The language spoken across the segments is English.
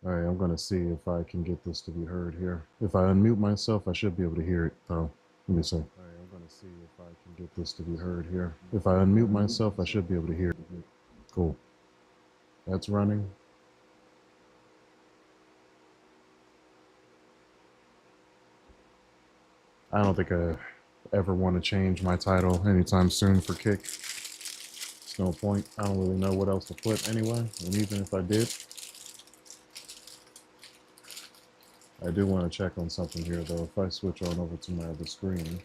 All right, I'm gonna see if I can get this to be heard here. If I unmute myself, I should be able to hear it though. Let me see. All right, I'm gonna see if I can get this to be heard here. If I unmute myself, I should be able to hear it. Cool. That's running. I don't think I ever want to change my title anytime soon for Kick. It's no point. I don't really know what else to put anyway. And even if I did, I do want to check on something here though. If I switch on over to my other screen,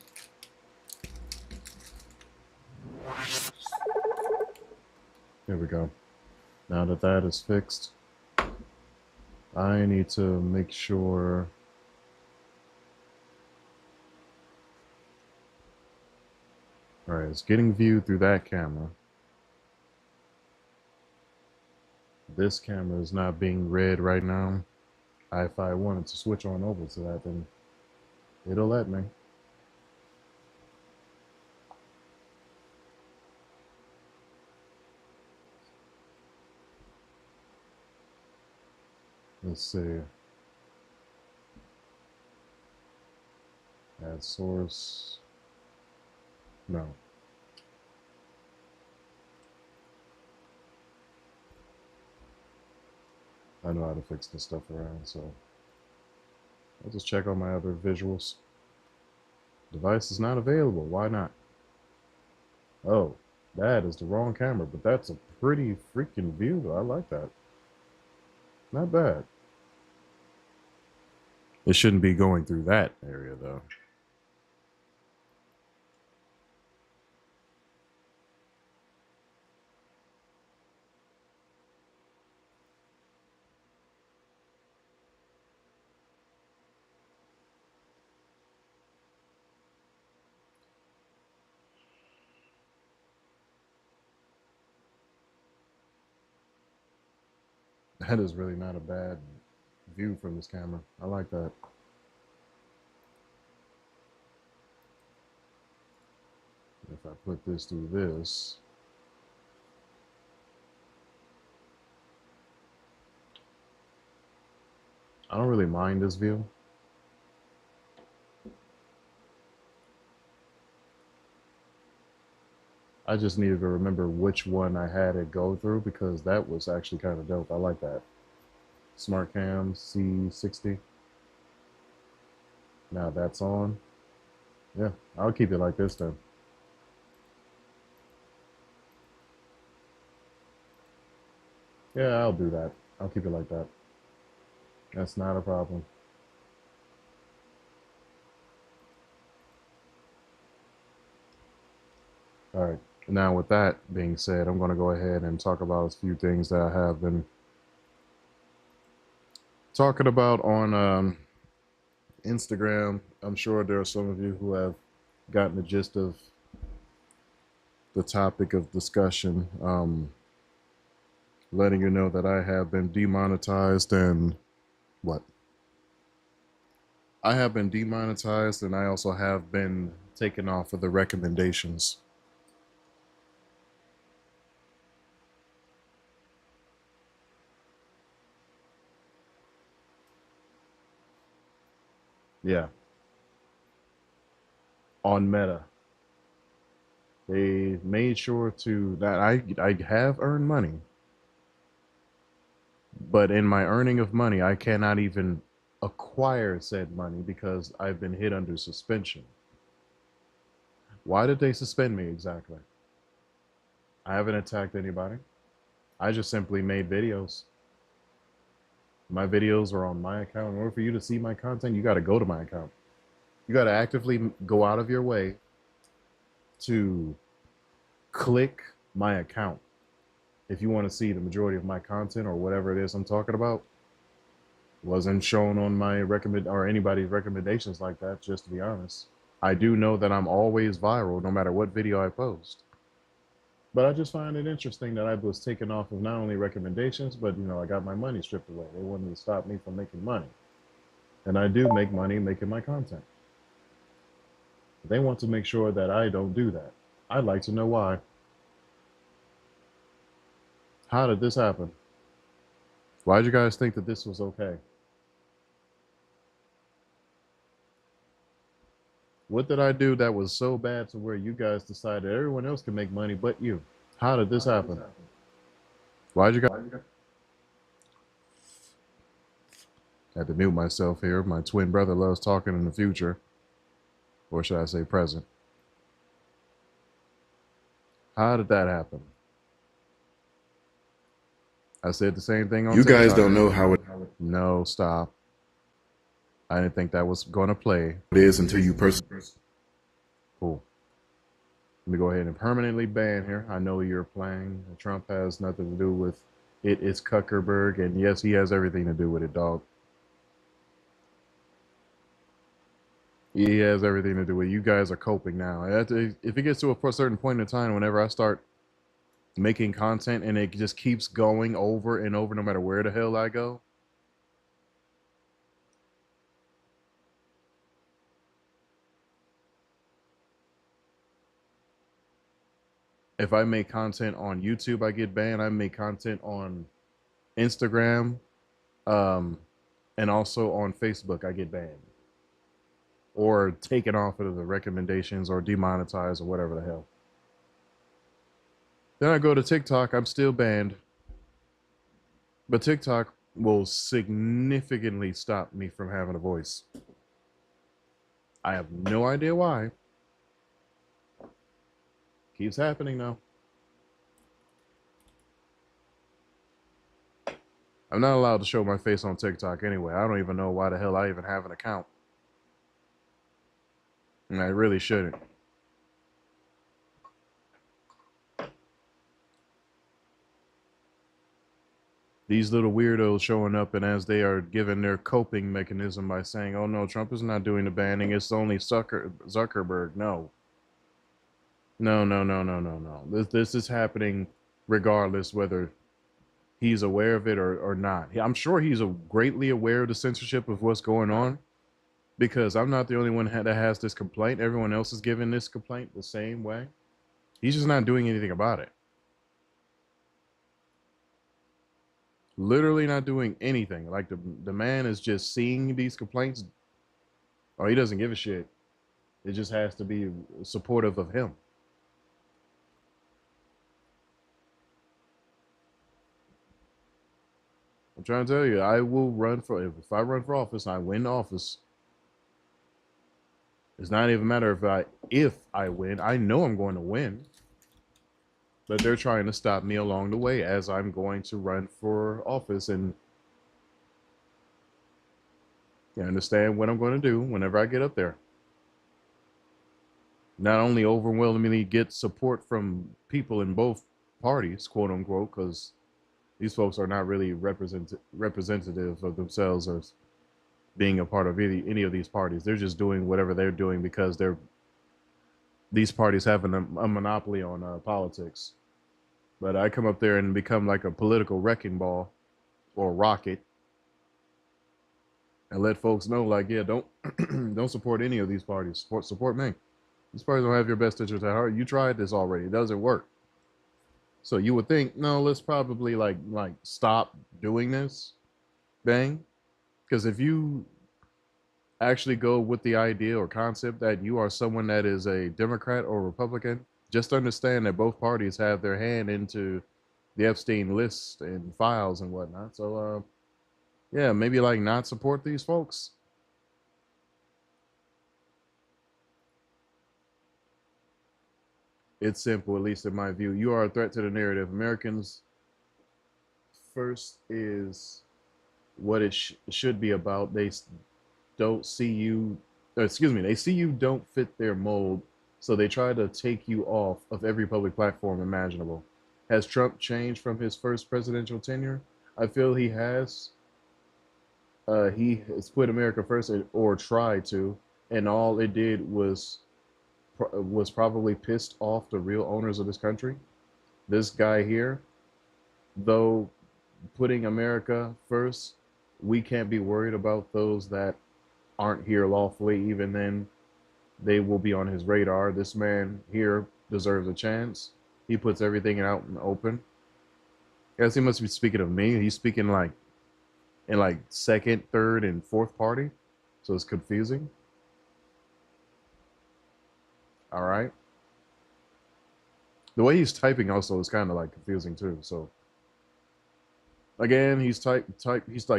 here we go. Now that that is fixed, I need to make sure. All right, it's getting viewed through that camera. This camera is not being read right now. If I wanted to switch on over to that, then it'll let me. Let's see. Add source. No. I know how to fix this stuff around, so I'll just check on my other visuals. Device is not available. Why not? Oh, that is the wrong camera, but that's a pretty freaking view, though. I like that. Not bad. It shouldn't be going through that area, though. That is really not a bad view from this camera. I like that. If I put this through this, I don't really mind this view. I just needed to remember which one I had it go through because that was actually kind of dope. I like that. SmartCam C60. Now that's on. Yeah, I'll keep it like this then. Yeah, I'll do that. I'll keep it like that. That's not a problem. All right. Now, with that being said, I'm going to go ahead and talk about a few things that I have been talking about on Instagram. I'm sure there are some of you who have gotten the gist of the topic of discussion. Letting you know that I have been demonetized and what? I have been demonetized and I also have been taken off of the recommendations. Yeah, on Meta. They made sure to that I have earned money, but in my earning of money, I cannot even acquire said money because I've been hit under suspension. Why did they suspend me exactly? I haven't attacked anybody. I just simply made videos. My videos are on my account. In order for you to see my content, you got to go to my account. You got to actively go out of your way to click my account if you want to see the majority of my content or whatever it is I'm talking about. Wasn't shown on my recommend or anybody's recommendations like that, just to be honest. I do know that I'm always viral no matter what video I post. But I just find it interesting that I was taken off of not only recommendations, but I got my money stripped away. They wanted to stop me from making money. And I do make money making my content. They want to make sure that I don't do that. I'd like to know why. How did this happen? Why'd you guys think that this was okay? What did I do that was so bad to where you guys decided everyone else can make money but you? How did this happen? Why'd you guys? I had to mute myself here. My twin brother loves talking in the future, or should I say present. How did that happen? I said the same thing on You guys TikTok. don't know how it No, stop. I didn't think that was going to play. is until you personally. Cool. Let me go ahead and permanently ban here. I know you're playing. Trump has nothing to do with it. It's Zuckerberg, and yes, he has everything to do with it, dog. He has everything to do with it. You guys are coping now. If it gets to a certain point in time, whenever I start making content and it just keeps going over and over, no matter where the hell I go, if I make content on YouTube, I get banned. I make content on Instagram, um, and also on Facebook, I get banned or taken off of the recommendations or demonetized or whatever the hell. Then I go to TikTok, I'm still banned, but TikTok will significantly stop me from having a voice. I have no idea why. Keeps happening though. I'm not allowed to show my face on TikTok anyway. I don't even know why the hell I even have an account. And I really shouldn't. These little weirdos showing up, and as they are given their coping mechanism by saying, oh no, Trump is not doing the banning, it's only Zuckerberg. No. No, no, no, no, no, no. This is happening regardless whether he's aware of it or not. I'm sure he's greatly aware of the censorship of what's going on, because I'm not the only one that has this complaint. Everyone else is giving this complaint the same way. He's just not doing anything about it. Literally not doing anything. Like the man is just seeing these complaints. Oh, he doesn't give a shit. It just has to be supportive of him. I'm trying to tell you, I will run for, if I run for office, I win office. It's not even a matter of if I win. I know I'm going to win, but they're trying to stop me along the way as I'm going to run for office, and you understand what I'm going to do whenever I get up there. Not only overwhelmingly get support from people in both parties, quote unquote, because these folks are not really representative of themselves as being a part of any of these parties. They're just doing whatever they're doing because these parties have a monopoly on politics. But I come up there and become like a political wrecking ball or rocket and let folks know, like, yeah, don't don't support any of these parties. Support me. These parties don't have your best interest at heart. You tried this already. It doesn't work. So you would think, no, let's probably like stop doing this thing. Because if you actually go with the idea or concept that you are someone that is a Democrat or Republican, just understand that both parties have their hand into the Epstein list and files and whatnot. So, yeah, maybe like not support these folks. It's simple, at least in my view. You are a threat to the narrative. Americans first is what it should be about. They don't see you, excuse me, they see you don't fit their mold, so they try to take you off of every public platform imaginable. Has Trump changed from his first presidential tenure? I feel he has. He has put America first, or tried to, and all it did was probably pissed off the real owners of this country. This guy here, though putting America first, we can't be worried about those that aren't here lawfully. Even then, they will be on his radar. This man here deserves a chance. He puts everything out in the open. Yes, he must be speaking of me. He's speaking like in like second, third, and fourth party. So it's confusing. All right. The way he's typing also is kind of like confusing too. So again, he's like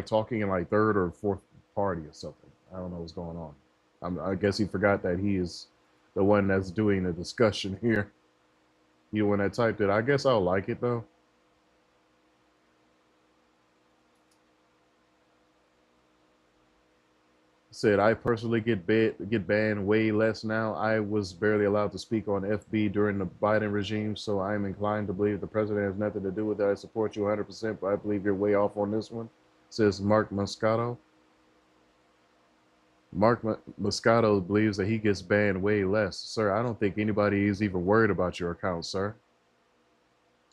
talking in like third or fourth party or something. I don't know what's going on. I guess he forgot that he is the one that's doing the discussion here. You when I typed it, I guess I'll like it though. Said I personally get banned way less now. I was barely allowed to speak on FB during the Biden regime, so I am inclined to believe the president has nothing to do with it. I support you 100%, but I believe you're way off on this one. Says Mark Moscato. Moscato believes that he gets banned way less. Sir, I don't think anybody is even worried about your account, sir.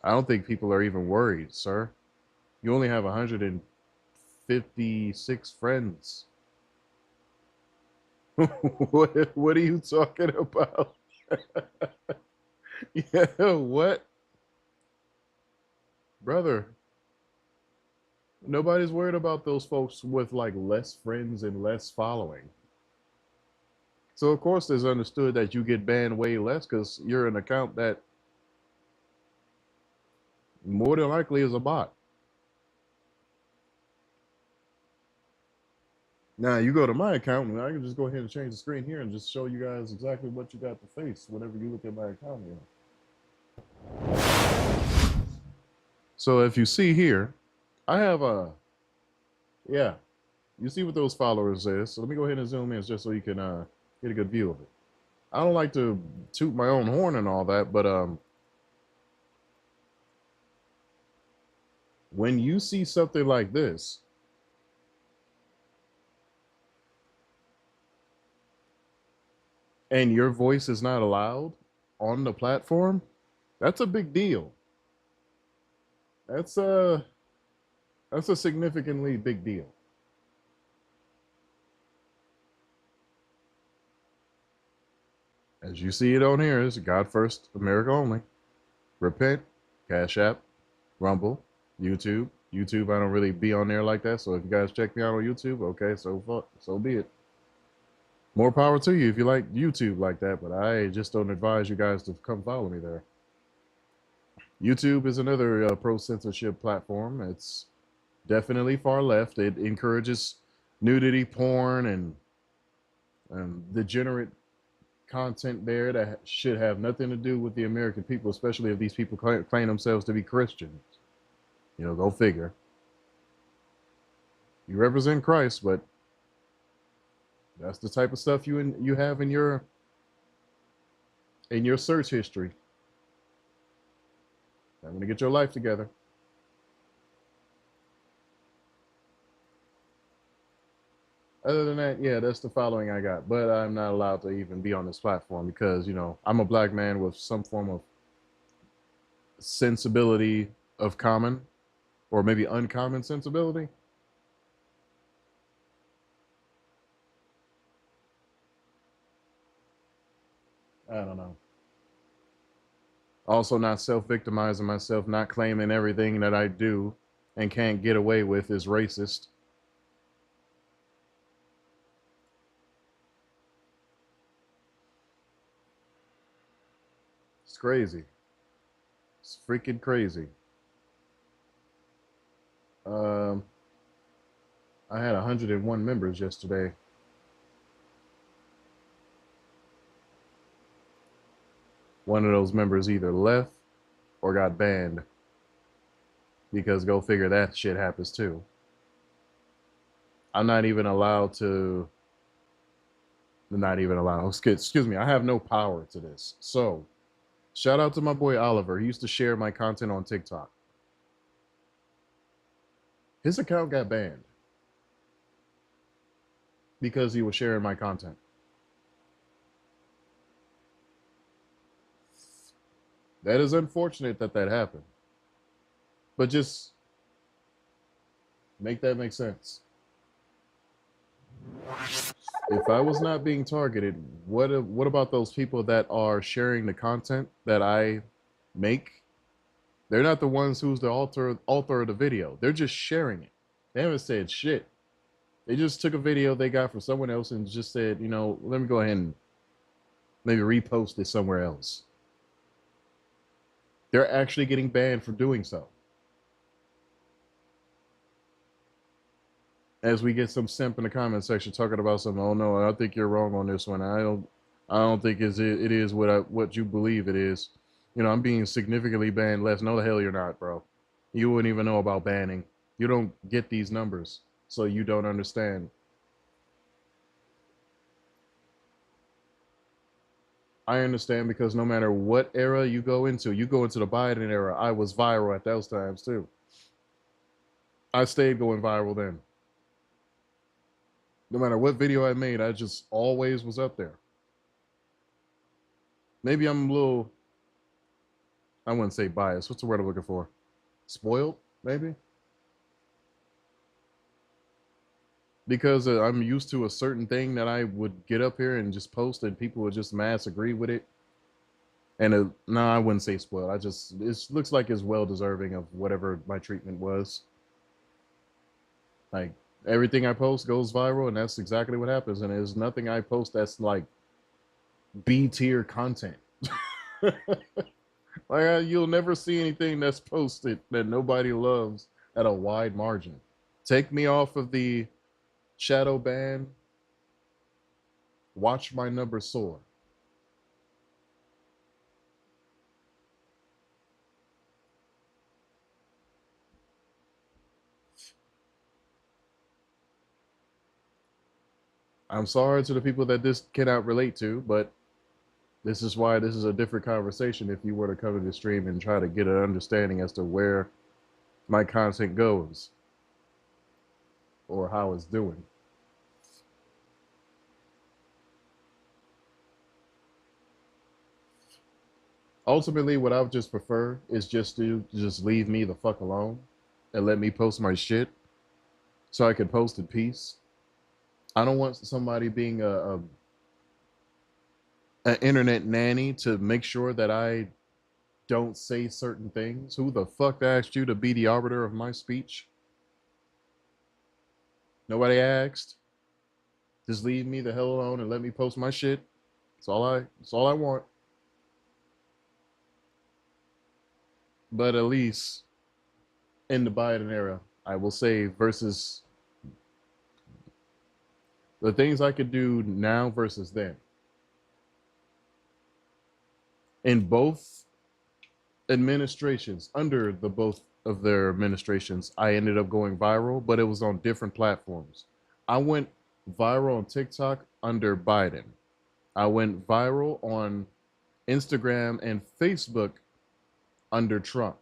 I don't think people are even worried, sir. You only have 156 friends. What are you talking about? Yeah, what? Brother, nobody's worried about those folks with like less friends and less following. So of course it's understood that you get banned way less because you're an account that more than likely is a bot. Now you go to my account and I can just go ahead and change the screen here and just show you guys exactly what you got to face whenever you look at my account here. So if you see here, I have a, yeah, you see what those followers is. So let me go ahead and zoom in just so you can get a good view of it. I don't like to toot my own horn and all that, but when you see something like this, and your voice is not allowed on the platform, that's a big deal. That's a significantly big deal. As you see it on here, is God First, America Only. Repent, Cash App, Rumble, YouTube. YouTube, I don't really be on there like that. So if you guys check me out on YouTube, okay, so be it. More power to you if you like YouTube like that, but I just don't advise you guys to come follow me there. YouTube is another pro censorship platform. It's definitely far left. It encourages nudity, porn, and degenerate content there that should have nothing to do with the American people, especially if these people claim themselves to be Christians. You know, go figure. You represent Christ, but that's the type of stuff you have in your search history. I'm gonna get your life together. Other than that, yeah, that's the following I got. But I'm not allowed to even be on this platform because, you know, I'm a black man with some form of sensibility of common or maybe uncommon sensibility. I don't know. Also, not self victimizing myself, not claiming everything that I do and can't get away with is racist. It's crazy. It's freaking crazy. Um, I had 101 members yesterday. One of those members either left or got banned because go figure that shit happens too. I'm not even allowed to, not even allowed, excuse me, I have no power to this. So, shout out to my boy Oliver. He used to share my content on TikTok. His account got banned because he was sharing my content. That is unfortunate that that happened. But just make that make sense. If I was not being targeted, what about those people that are sharing the content that I make? They're not the ones who's the author of the video. They're just sharing it. They haven't said shit. They just took a video they got from someone else and just said, you know, let me go ahead and maybe repost it somewhere else. They're actually getting banned for doing so. As we get some simp in the comment section talking about something, oh no, I think you're wrong on this one. I don't think it is what you believe it is. You know, I'm being significantly banned less. No, the hell you're not, bro. You wouldn't even know about banning. You don't get these numbers, so you don't understand. I understand because no matter what era you go into the Biden era. I was viral at those times too. I stayed going viral then. No matter what video I made, I just always was up there. Maybe I'm a little, I wouldn't say biased. What's the word I'm looking for? Spoiled, maybe? Because I'm used to a certain thing that I would get up here and just post and people would just mass agree with it. And no, I wouldn't say spoiled. It looks like it's well deserving of whatever my treatment was. Like everything I post goes viral, and that's exactly what happens. And there's nothing I post that's like B tier content. Like you'll never see anything that's posted that nobody loves at a wide margin. Take me off of the shadow ban. Watch my number soar. I'm sorry to the people that this cannot relate to, but this is why this is a different conversation if you were to come to the stream and try to get an understanding as to where my content goes or how it's doing. Ultimately, what I would just prefer is just to just leave me the fuck alone and let me post my shit so I can post in peace. I don't want somebody being an internet nanny to make sure that I don't say certain things. Who the fuck asked you to be the arbiter of my speech? Nobody asked. Just leave me the hell alone and let me post my shit. That's all I want. But at least in the Biden era, I will say versus the things I could do now versus then. In both administrations, under the both of their administrations, I ended up going viral, but it was on different platforms. I went viral on TikTok under Biden. I went viral on Instagram and Facebook under Trump.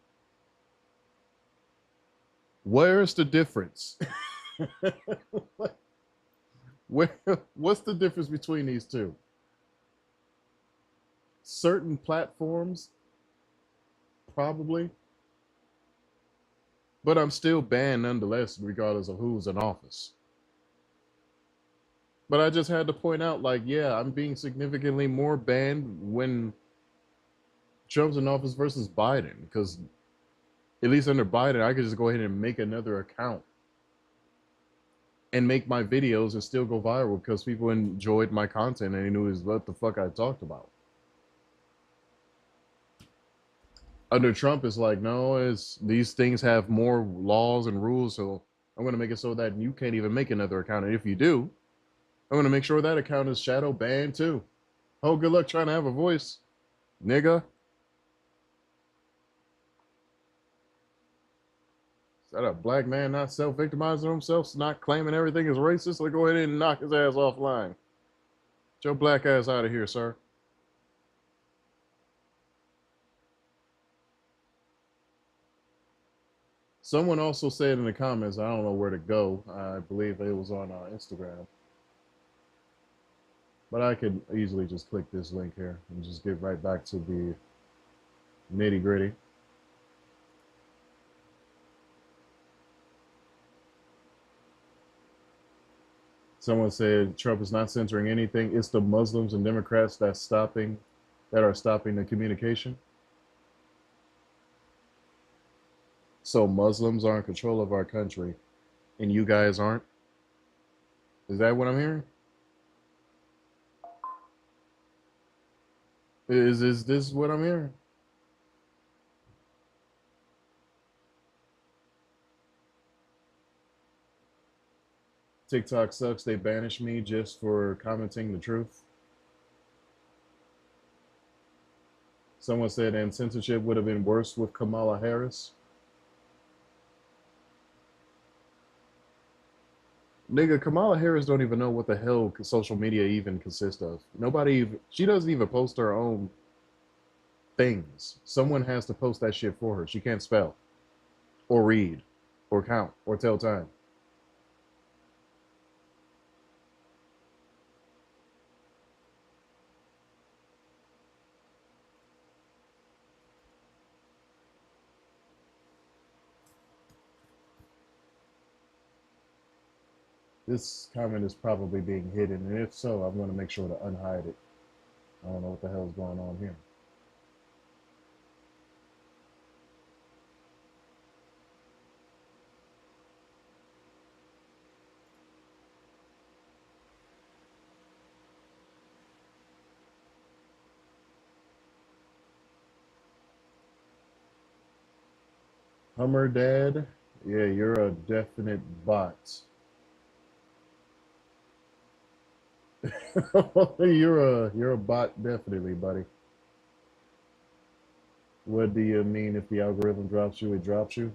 Where's the difference? Where, what's the difference between these two? Certain platforms, probably, but I'm still banned nonetheless, regardless of who's in office. But I just had to point out, like, yeah, I'm being significantly more banned when Trump's in office versus Biden, because at least under Biden, I could just go ahead and make another account and make my videos and still go viral because people enjoyed my content and they knew what the fuck I talked about. Under Trump, it's like, no, these things have more laws and rules, so I'm going to make it so that you can't even make another account. And if you do, I'm going to make sure that account is shadow banned too. Oh, good luck trying to have a voice, nigga. Is that a black man not self-victimizing himself, not claiming everything is racist? So go ahead and knock his ass offline. Get your black ass out of here, sir. Someone also said in the comments, I don't know where to go. I believe it was on Instagram. But I could easily just click this link here and just get right back to the nitty gritty. Someone said Trump is not censoring anything. It's the Muslims and Democrats that are stopping the communication. So Muslims are in control of our country and you guys aren't? Is that what I'm hearing? Is this what I'm hearing? TikTok sucks. They banished me just for commenting the truth. Someone said, and censorship would have been worse with Kamala Harris. Nigga, Kamala Harris don't even know what the hell social media even consists of. Nobody, she doesn't even post her own things. Someone has to post that shit for her. She can't spell or read or count or tell time. This comment is probably being hidden, and if so, I'm going to make sure to unhide it. I don't know what the hell is going on here. Hummer Dad, yeah, you're a definite bot. you're a bot, definitely, buddy. What do you mean if the algorithm drops you, it drops you?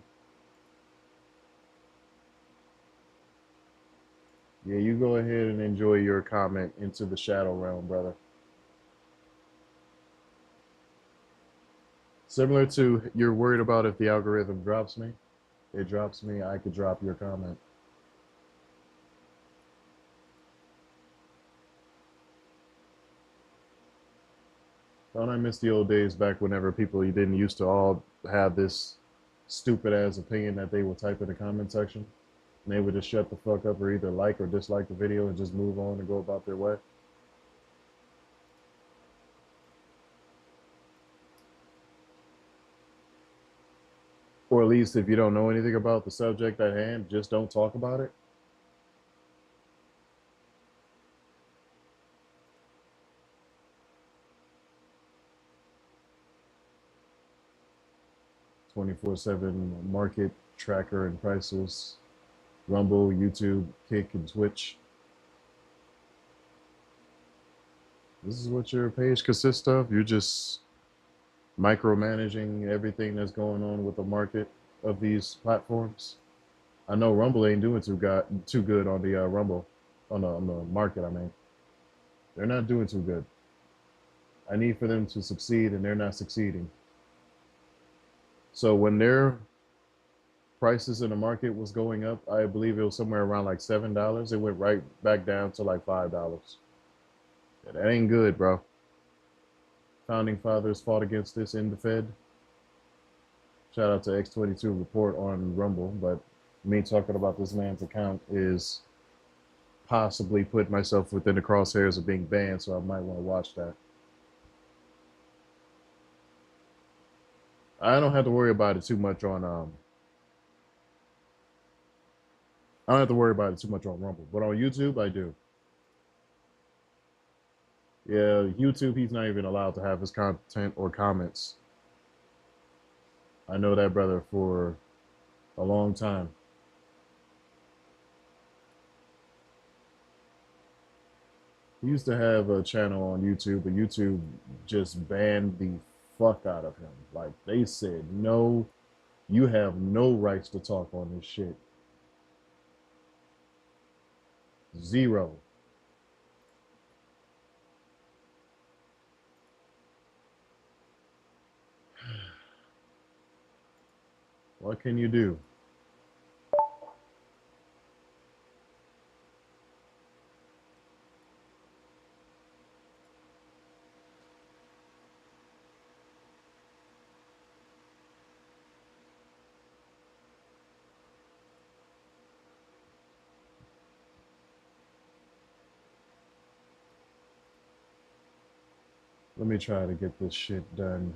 Yeah, you go ahead and enjoy your comment into the shadow realm, brother. Similar to you're worried about if the algorithm drops me, it drops me, I could drop your comment. Don't I miss the old days back whenever people you didn't used to all have this stupid ass opinion that they would type in the comment section? And they would just shut the fuck up or either like or dislike the video and just move on and go about their way. Or at least if you don't know anything about the subject at hand, just don't talk about it. 24/7 market tracker and prices, Rumble, YouTube, Kick, and Twitch. This is what your page consists of. You're just micromanaging everything that's going on with the market of these platforms. I know Rumble ain't doing too good on the Rumble, on the market. I mean, they're not doing too good. I need for them to succeed, and they're not succeeding. So when their prices in the market was going up, I believe it was somewhere around like $7. It went right back down to like $5. Yeah, that ain't good, bro. Founding fathers fought against this in the Fed. Shout out to X22 report on Rumble, but me talking about this man's account is possibly put myself within the crosshairs of being banned, so I might want to watch that. I don't have to worry about it too much on I don't have to worry about it too much on Rumble, but on YouTube I do. Yeah, YouTube he's not even allowed to have his content or comments. I know that brother for a long time. He used to have a channel on YouTube, but YouTube just banned the fuck out of him. Like they said, no, you have no rights to talk on this shit. Zero. What can you do? Let me try to get this shit done.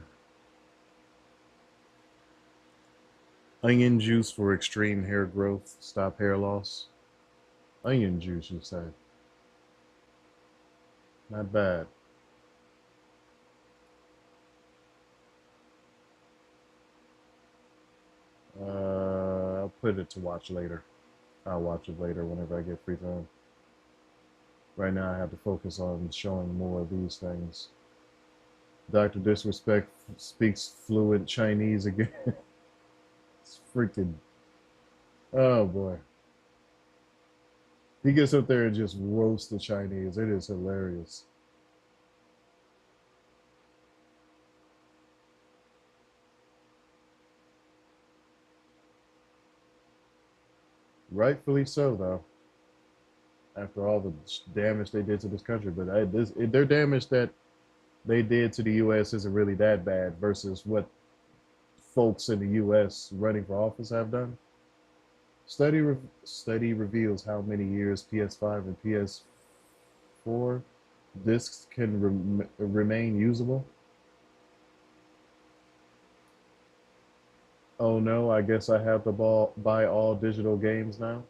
Onion juice for extreme hair growth, stop hair loss. Onion juice, you say? Not bad. I'll put it to watch later. I'll watch it later whenever I get free time. Right now, I have to focus on showing more of these things. Dr. Disrespect speaks fluent Chinese again. It's freaking. Oh boy. He gets up there and just roasts the Chinese. It is hilarious. Rightfully so, though, after all the damage they did to this country. But their damage that they did to the U.S. isn't really that bad versus what folks in the U.S. running for office have done. Study reveals how many years PS5 and PS4 discs can remain usable. Oh no, I guess I have to buy all digital games now.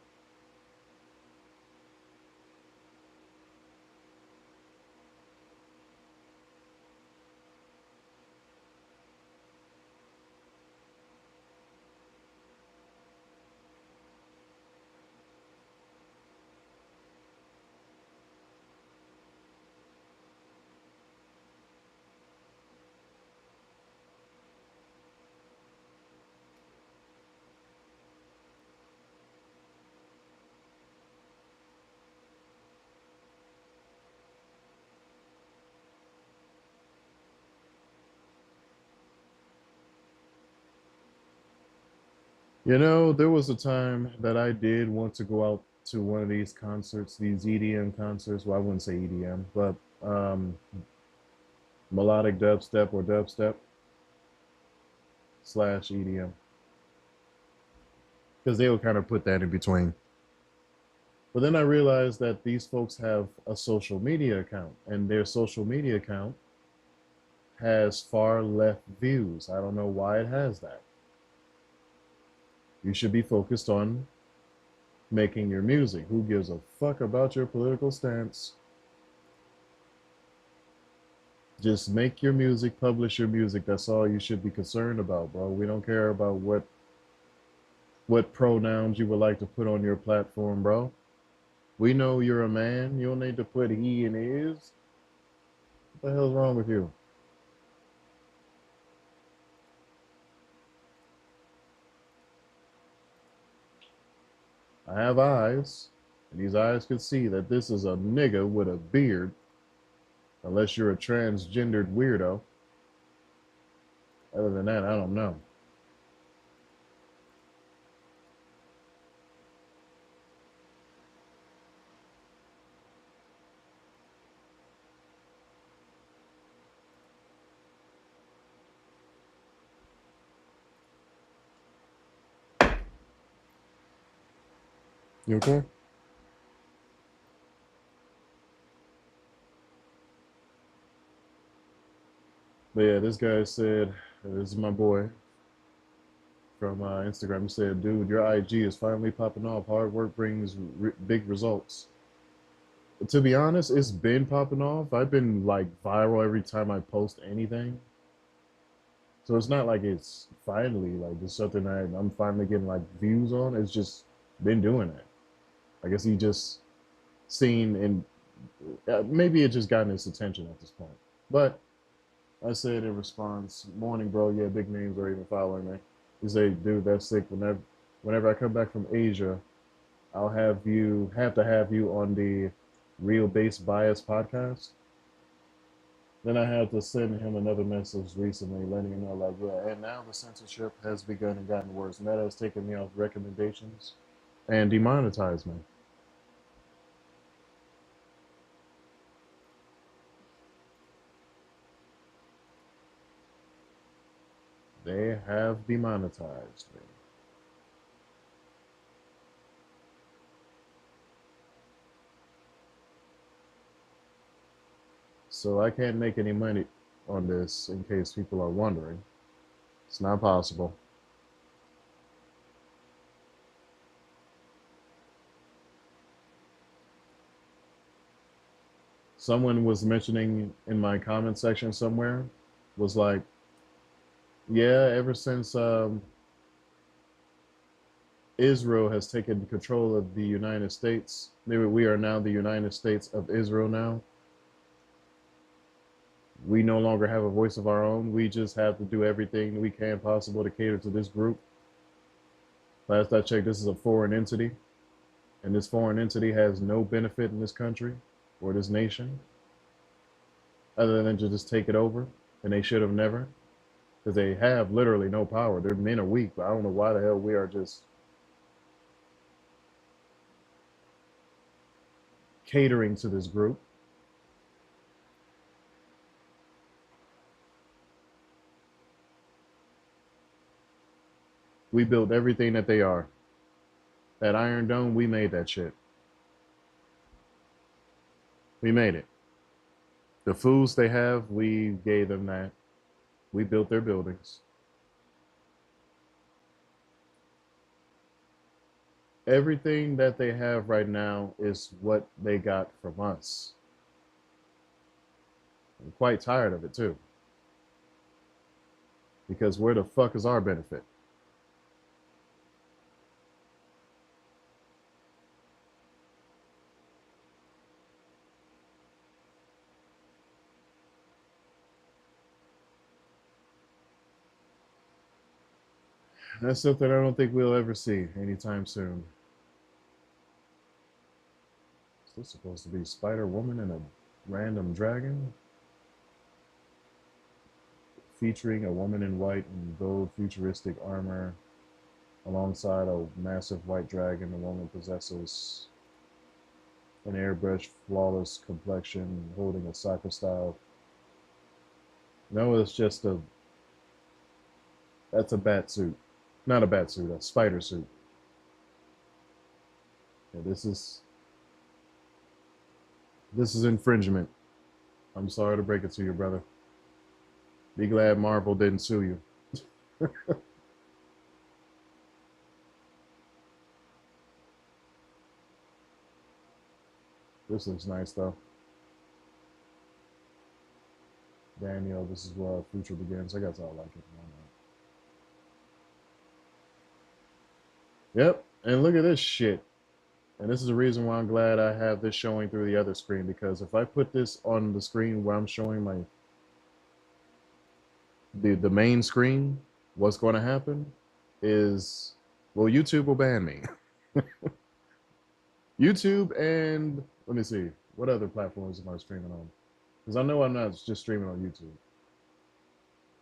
You know, there was a time that I did want to go out to one of these concerts, these EDM concerts. Well, I wouldn't say EDM, but melodic dubstep or dubstep slash EDM, because they would kind of put that in between. But then I realized that these folks have a social media account, and their social media account has far left views. I don't know why it has that. You should be focused on making your music. Who gives a fuck about your political stance? Just make your music, publish your music. That's all you should be concerned about, bro. We don't care about what pronouns you would like to put on your platform, bro. We know you're a man. You don't need to put he and his. What the hell's wrong with you? I have eyes, and these eyes could see that this is a nigga with a beard, unless you're a transgendered weirdo. Other than that, I don't know. You okay? But yeah, this guy said, this is my boy from Instagram. He said, dude, your IG is finally popping off. Hard work brings big results. To be honest, it's been popping off. I've been like viral every time I post anything. So it's not like it's finally like just something that I'm finally getting like views on. It's just been doing it. I guess he just seen and maybe it just gotten his attention at this point. But I said in response, "Morning, bro. Yeah, big names are even following me." He said, "Dude, that's sick. Whenever I come back from Asia, I'll have you on the Real Base Bias podcast." Then I had to send him another message recently, letting him know, like, yeah, and now the censorship has begun and gotten worse. Meta has taken me off recommendations and demonetized me. They have demonetized me. So I can't make any money on this, in case people are wondering. It's not possible. Someone was mentioning in my comment section somewhere, was like, yeah, ever since Israel has taken control of the United States, we are now the United States of Israel now. We no longer have a voice of our own. We just have to do everything we can possible to cater to this group. Last I checked, this is a foreign entity, and this foreign entity has no benefit in this country or this nation other than to just take it over, and they should have never, because they have literally no power. Their men are weak, but I don't know why the hell we are just catering to this group. We built everything that they are. That Iron Dome, we made that shit. We made it. The foods they have, we gave them that. We built their buildings. Everything that they have right now is what they got from us. I'm quite tired of it too. Because where the fuck is our benefit? That's something I don't think we'll ever see anytime soon. Is this supposed to be Spider Woman and a random dragon? Featuring a woman in white and gold futuristic armor alongside a massive white dragon. The woman possesses an airbrush flawless complexion holding a soccer style. No, it's just a, that's a bat suit. Not a bat suit, a spider suit. Yeah, this is infringement. I'm sorry to break it to you, brother. Be glad Marvel didn't sue you. This looks nice though. Daniel, this is where our future begins. I guess I like it. Yep, and look at this shit. And this is the reason why I'm glad I have this showing through the other screen, because if I put this on the screen where I'm showing my the main screen, what's going to happen is, well, YouTube will ban me. YouTube and let me see, what other platforms am I streaming on? Because I know I'm not just streaming on YouTube.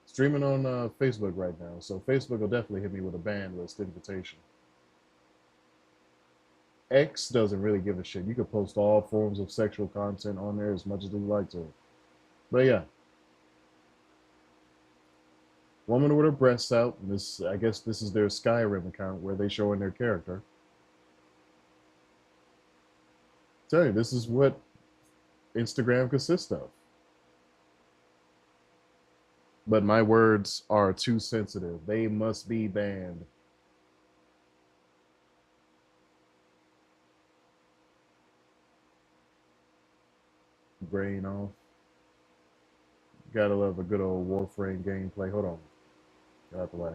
Streaming on Facebook right now, so Facebook will definitely hit me with a ban list invitation. X doesn't really give a shit. You could post all forms of sexual content on there as much as you like to. But yeah, woman with her breasts out. And this, I guess, this is their Skyrim account where they show in their character. Tell you, this is what Instagram consists of. But my words are too sensitive. They must be banned. Brain off. Gotta love a good old Warframe gameplay. Hold on. Get out the way.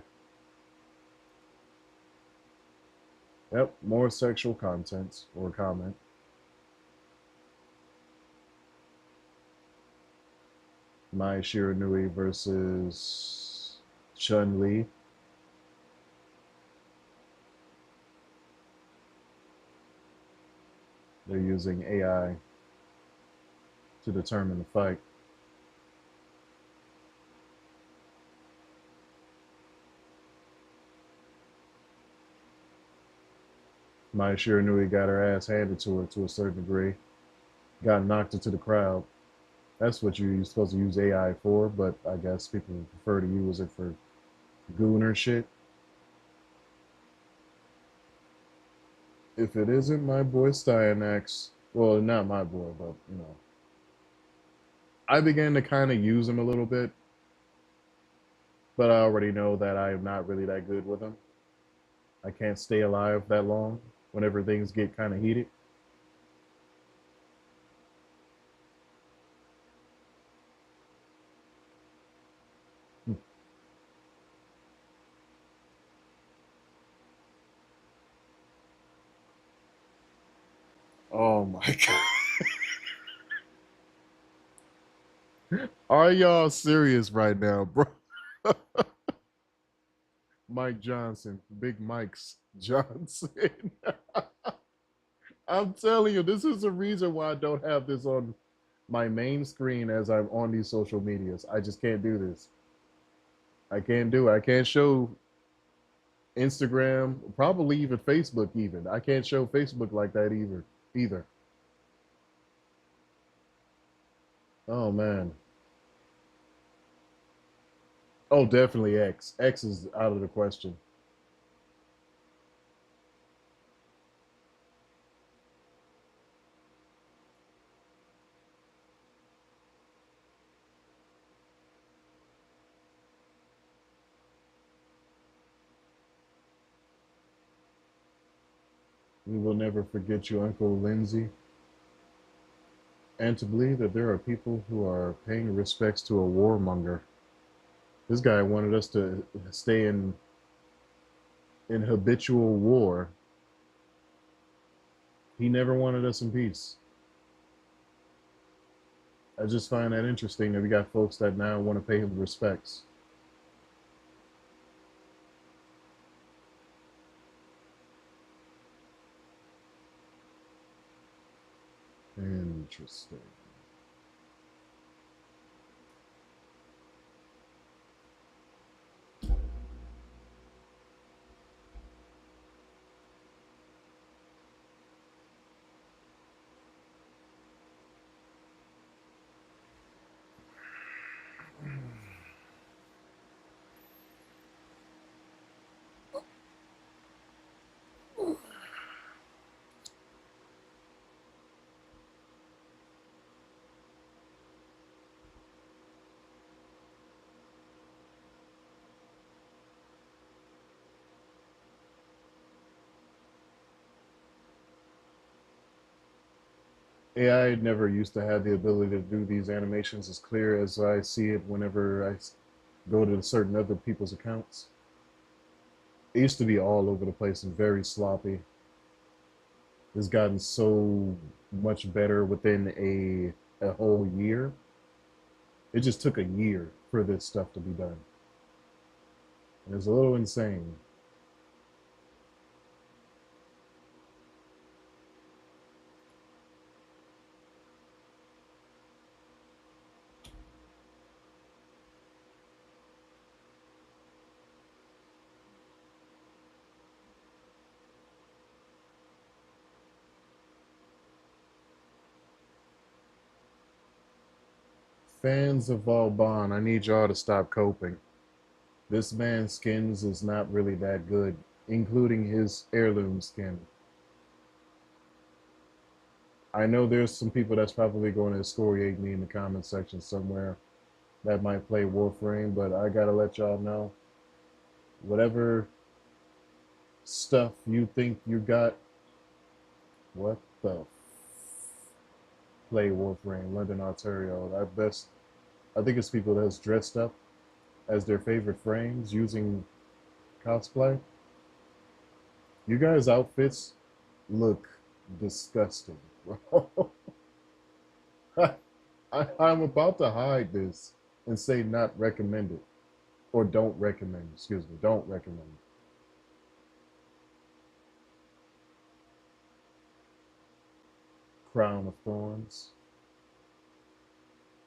Yep, more sexual content or comment. Mai Shiranui versus Chun-Li. They're using AI to determine the fight. Mai Shiranui got her ass handed to her to a certain degree. Got knocked into the crowd. That's what you're supposed to use AI for, but I guess people prefer to use it for gooner shit. If it isn't my boy Styanax, well, not my boy, but you know, I began to kind of use him a little bit, but I already know that I am not really that good with him. I can't stay alive that long whenever things get kind of heated. Oh my God. Are y'all serious right now, bro? Mike Johnson, Big Mike's Johnson. I'm telling you, this is the reason why I don't have this on my main screen as I'm on these social medias. I just can't do this. I can't do it. I can't show Instagram, probably even Facebook even. I can't show Facebook like that either. Oh man. Oh, definitely X. X is out of the question. We will never forget you, Uncle Lindsay. And to believe that there are people who are paying respects to a warmonger. This guy wanted us to stay in habitual war. He never wanted us in peace. I just find that interesting that we got folks that now want to pay him respects. Interesting. AI never used to have the ability to do these animations as clear as I see it whenever I go to certain other people's accounts. It used to be all over the place and very sloppy. It's gotten so much better within a whole year. It just took a year for this stuff to be done. And it's a little insane. Fans of Vauban, I need y'all to stop coping. This man's skins is not really that good, including his heirloom skin. I know there's some people that's probably going to excoriate me in the comment section somewhere that might play Warframe, but I gotta let y'all know, whatever stuff you think you got, what the play Warframe, London, Ontario. I think it's people that's dressed up as their favorite frames using cosplay. You guys' outfits look disgusting, bro. I'm about to hide this and say not recommended or don't recommend. Excuse me, don't recommend. Crown of Thorns,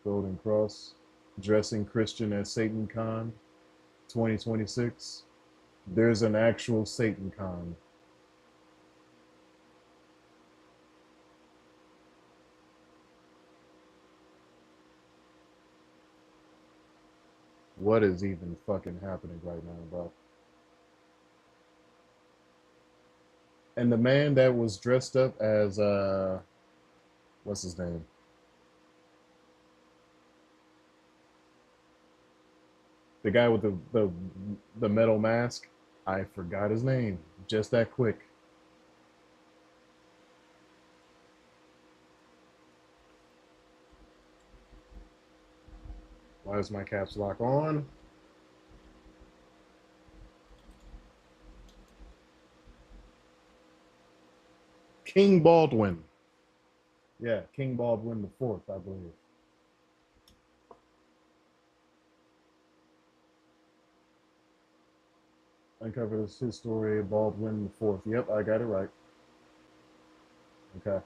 Golden Cross, dressing Christian as Satan Con, 2026. There's an actual Satan Con. What is even fucking happening right now, bro? And the man that was dressed up as what's his name? The guy with the metal mask. I forgot his name. Just that quick. Why is my caps lock on? King Baldwin. Yeah, King Baldwin the Fourth, I believe. Uncovered his story, Baldwin the Fourth. Yep, I got it right. Okay.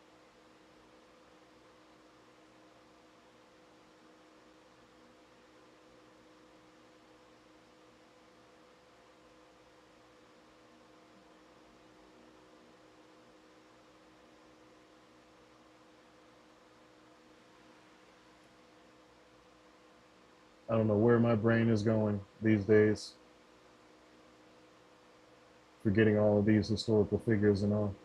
I don't know where my brain is going these days, forgetting all of these historical figures and all.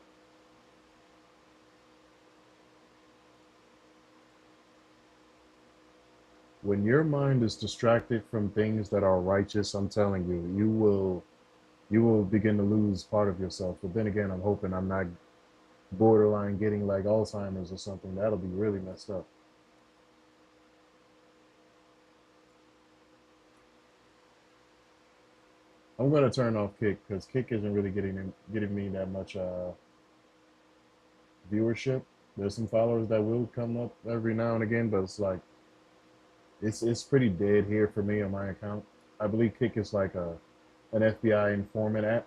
When your mind is distracted from things that are righteous, I'm telling you, you will begin to lose part of yourself. But then again, I'm hoping I'm not borderline getting like Alzheimer's or something. That'll be really messed up. I'm gonna turn off Kick because Kick isn't really getting me that much viewership. There's some followers that will come up every now and again, but it's like it's pretty dead here for me on my account. I believe Kick is like an FBI informant app.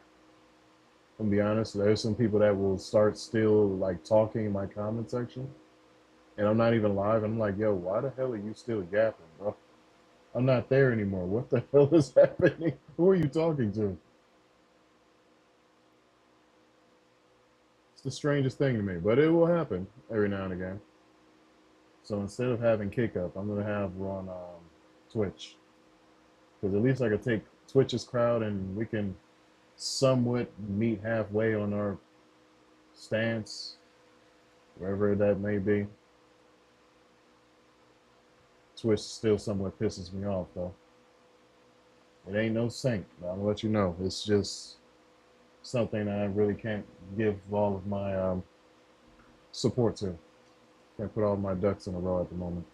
To be honest, there's some people that will start still like talking in my comment section, and I'm not even live. And I'm like, yo, why the hell are you still yapping, bro? I'm not there anymore. What the hell is happening? Who are you talking to? It's the strangest thing to me, but it will happen every now and again. So instead of having Kick Up, I'm gonna have on Twitch because at least I could take Twitch's crowd and we can somewhat meet halfway on our stance, wherever that may be. Twitch still somewhat pisses me off though. It ain't no saint, but I'm gonna let you know. It's just something I really can't give all of my support to. Can't put all my ducks in a row at the moment.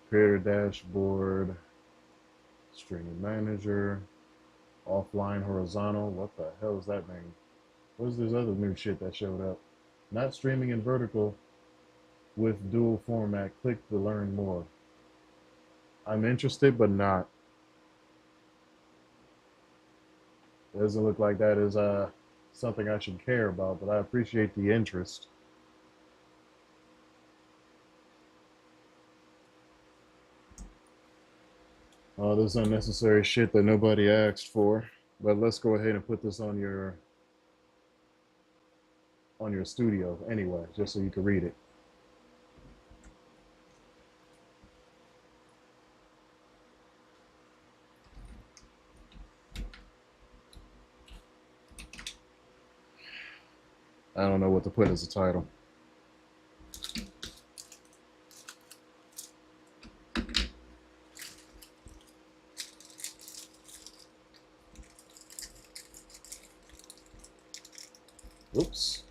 Creator dashboard, streaming manager, offline horizontal. What the hell does that mean? What's this other new shit that showed up? Not streaming in vertical with dual format. Click to learn more. I'm interested, but not. It doesn't look like that is something I should care about, but I appreciate the interest. All this unnecessary shit that nobody asked for. But let's go ahead and put this on your studio anyway, just so you can read it. I don't know what to put as a title. Oops.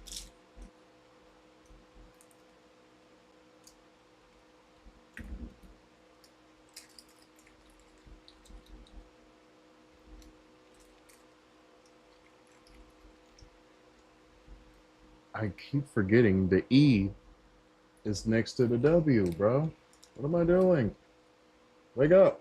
I keep forgetting the E is next to the W, bro. What am I doing? Wake up.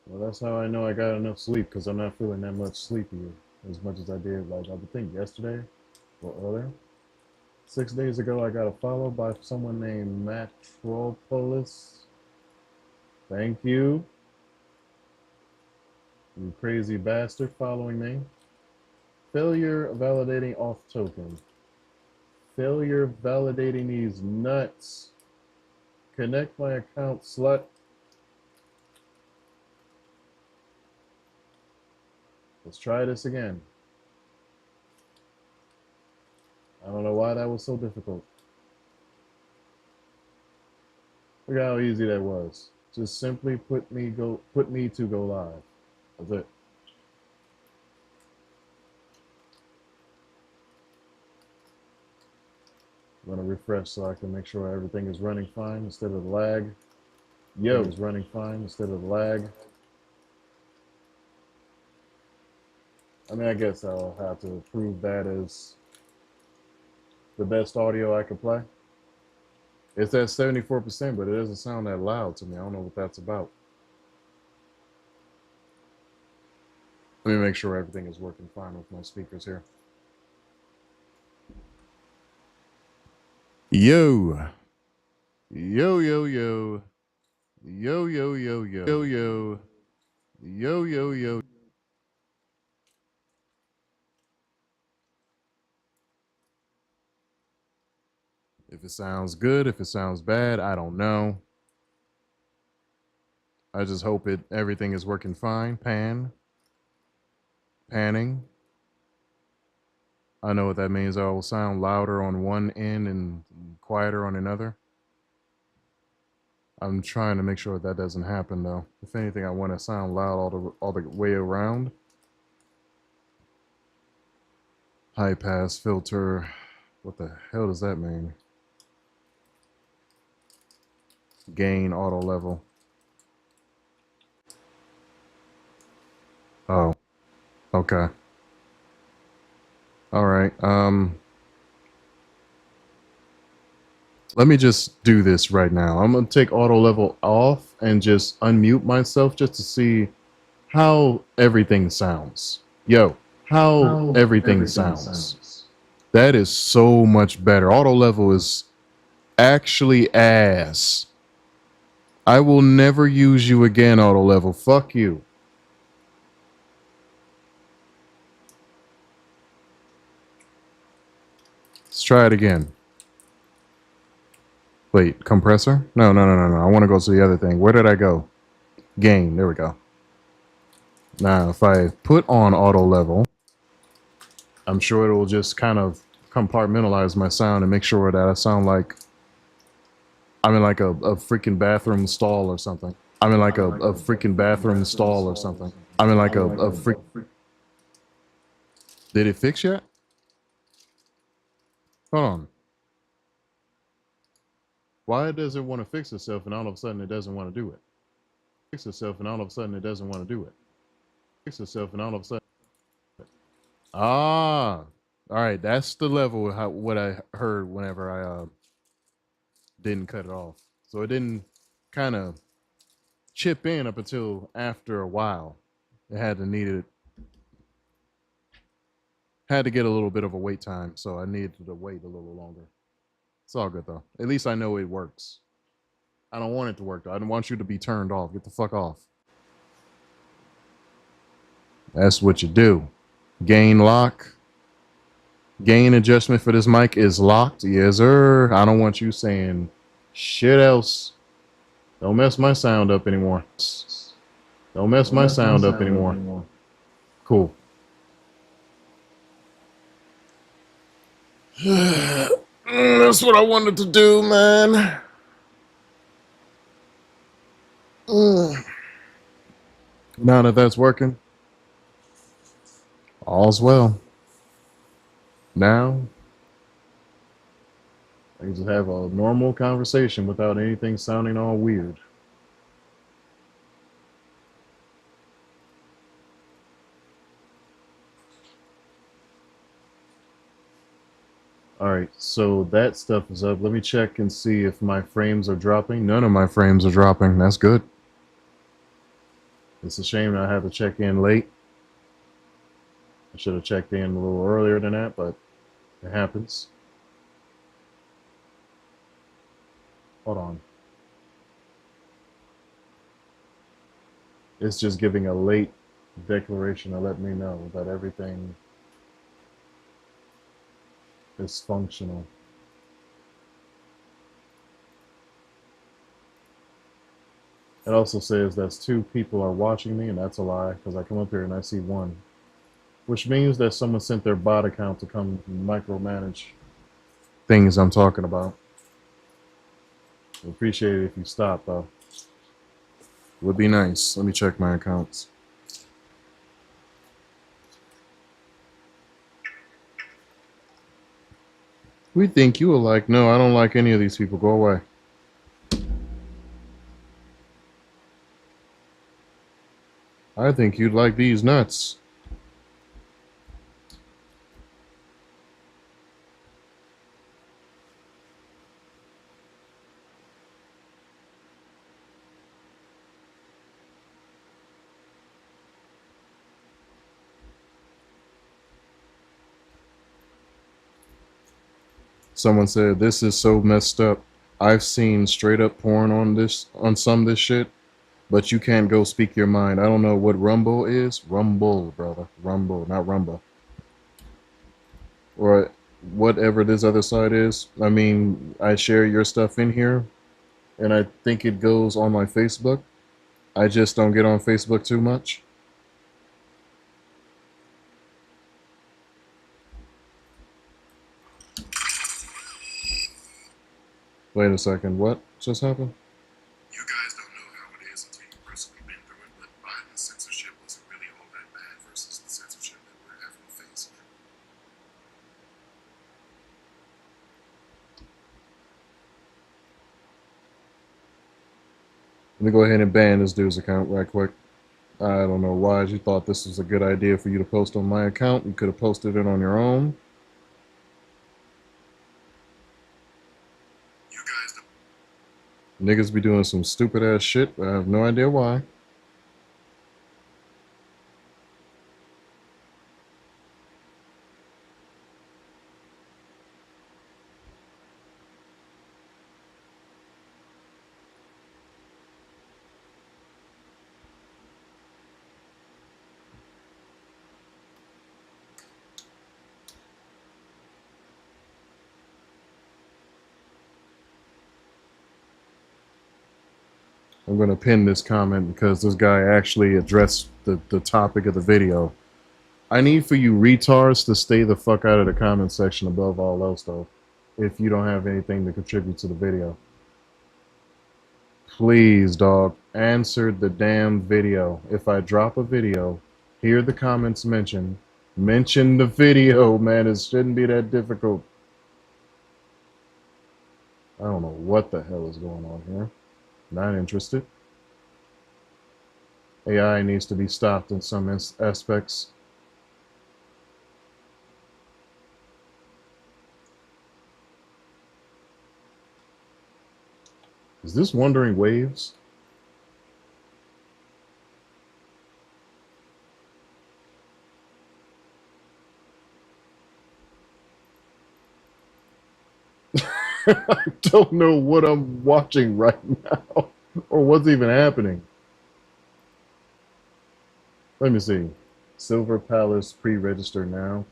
Well, that's how I know I got enough sleep because I'm not feeling that much sleepier as much as I did, like, I would think yesterday or earlier. 6 days ago, I got a follow by someone named Matropolis. Thank you, you crazy bastard, following me. Failure validating off token. Failure validating these nuts. Connect my account, slut. Let's try this again. I don't know why that was so difficult. Look how easy that was. Just simply put me to go live. That's it. I'm gonna refresh so I can make sure everything is running fine instead of the lag. Yo, is running fine instead of the lag. I mean, I guess I'll have to prove that as the best audio I could play. It's at 74%, but it doesn't sound that loud to me. I don't know what that's about. Let me make sure everything is working fine with my speakers here. Yo. Yo, yo, yo. Yo, yo, yo, yo. Yo, yo. Yo, yo, yo. If it sounds good, if it sounds bad, I don't know. I just hope everything is working fine. Panning. I know what that means. I will sound louder on one end and quieter on another. I'm trying to make sure that doesn't happen though. If anything, I want to sound loud all the way around. High pass filter. What the hell does that mean? Gain auto level. Oh. Okay. All right. Let me just do this right now. I'm going to take auto level off and just unmute myself just to see how everything sounds. Yo, how everything sounds. That is so much better. Auto level is actually ass. I will never use you again, auto level. Fuck you. Let's try it again. Wait, compressor? No. I want to go to the other thing. Where did I go? Gain. There we go. Now, if I put on auto level, I'm sure it will just kind of compartmentalize my sound and make sure that I sound like I'm in like a freaking bathroom stall or something. I'm in like a freaking bathroom stall or something. I'm in like a freak. Did it fix yet? Hold on. Why does it want to fix itself and all of a sudden it doesn't want to do it? Fix itself and all of a sudden it doesn't want to do it. Fix itself and all of a sudden. Ah, all right. That's the level of what I heard whenever I didn't cut it off. So it didn't kind of chip in up until after a while. It had to get a little bit of a wait time, so I needed to wait a little longer. It's all good though. At least I know it works. I don't want it to work though. I don't want you to be turned off. Get the fuck off. That's what you do. Gain lock. Gain adjustment for this mic is locked. Yes, sir. I don't want you saying shit else. Don't mess my sound up anymore. Don't mess my sound up anymore. Cool. That's what I wanted to do, man. Now that that's working, all's well. Now, I can just have a normal conversation without anything sounding all weird. All right, so that stuff is up. Let me check and see if my frames are dropping. None of my frames are dropping. That's good. It's a shame I had to check in late. I should have checked in a little earlier than that, but it happens. Hold on. It's just giving a late declaration to let me know that everything is functional. It also says that 2 people are watching me, and that's a lie because I come up here and I see 1, which means that someone sent their bot account to come micromanage things I'm talking about. Appreciate it if you stop, though. Would be nice. Let me check my accounts. We think you will like. No, I don't like any of these people. Go away. I think you'd like these nuts. Someone said this is so messed up. I've seen straight up porn on some of this shit, but you can't go speak your mind. I don't know what Rumble is. Rumble, brother. Rumble, not Rumba. Or whatever this other side is. I mean, I share your stuff in here, and I think it goes on my Facebook. I just don't get on Facebook too much. Wait a second. What just happened? You guys don't know how it is until you've personally been through it, but Biden's censorship wasn't really all that bad versus the censorship that we're having to face. Let me go ahead and ban this dude's account right quick. I don't know why you thought this was a good idea for you to post on my account. You could have posted it on your own. You guys don't. Niggas be doing some stupid ass shit, but I have no idea why. I'm going to pin this comment because this guy actually addressed the topic of the video. I need for you retards to stay the fuck out of the comment section above all else, though, if you don't have anything to contribute to the video. Please, dog, answer the damn video. If I drop a video, hear the comments mentioned, mention the video, man. It shouldn't be that difficult. I don't know what the hell is going on here. Not interested. AI needs to be stopped in some aspects. Is this Wandering Waves? I don't know what I'm watching right now or what's even happening. Let me see. Silver Palace pre-register now.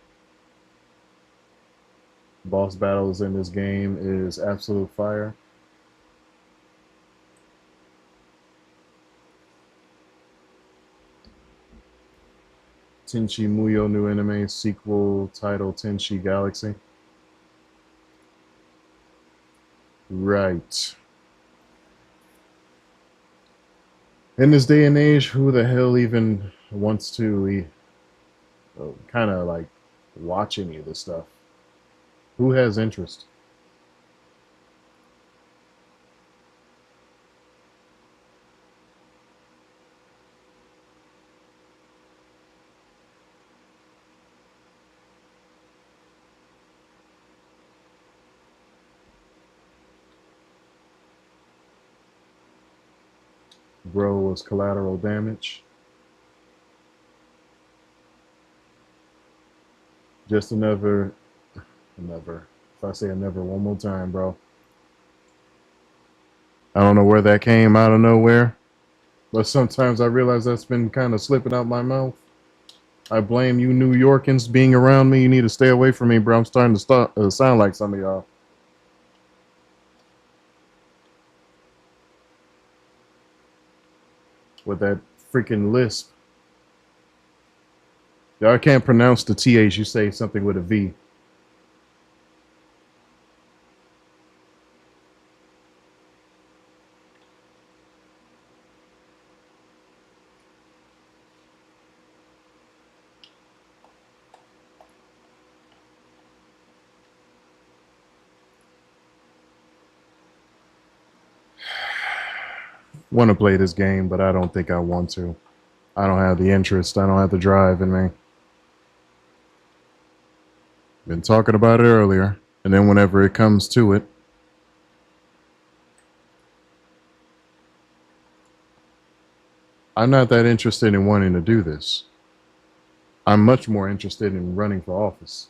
Boss battles in this game is absolute fire. Tenchi Muyo new anime sequel titled Tenchi Galaxy. Right. In this day and age, who the hell even wants to kind of like watch any of this stuff? Who has interest? Bro was collateral damage. Just another. If I say another one more time, bro. I don't know where that came out of nowhere, but sometimes I realize that's been kind of slipping out my mouth. I blame you New Yorkers being around me. You need to stay away from me, bro. I'm starting to sound like some of y'all. With that freaking lisp. Y'all can't pronounce the TH. You say something with a V. want to play this game, but I don't think I want to. I don't have the interest. I don't have the drive in me. Been talking about it earlier, and then whenever it comes to it, I'm not that interested in wanting to do this. I'm much more interested in running for office.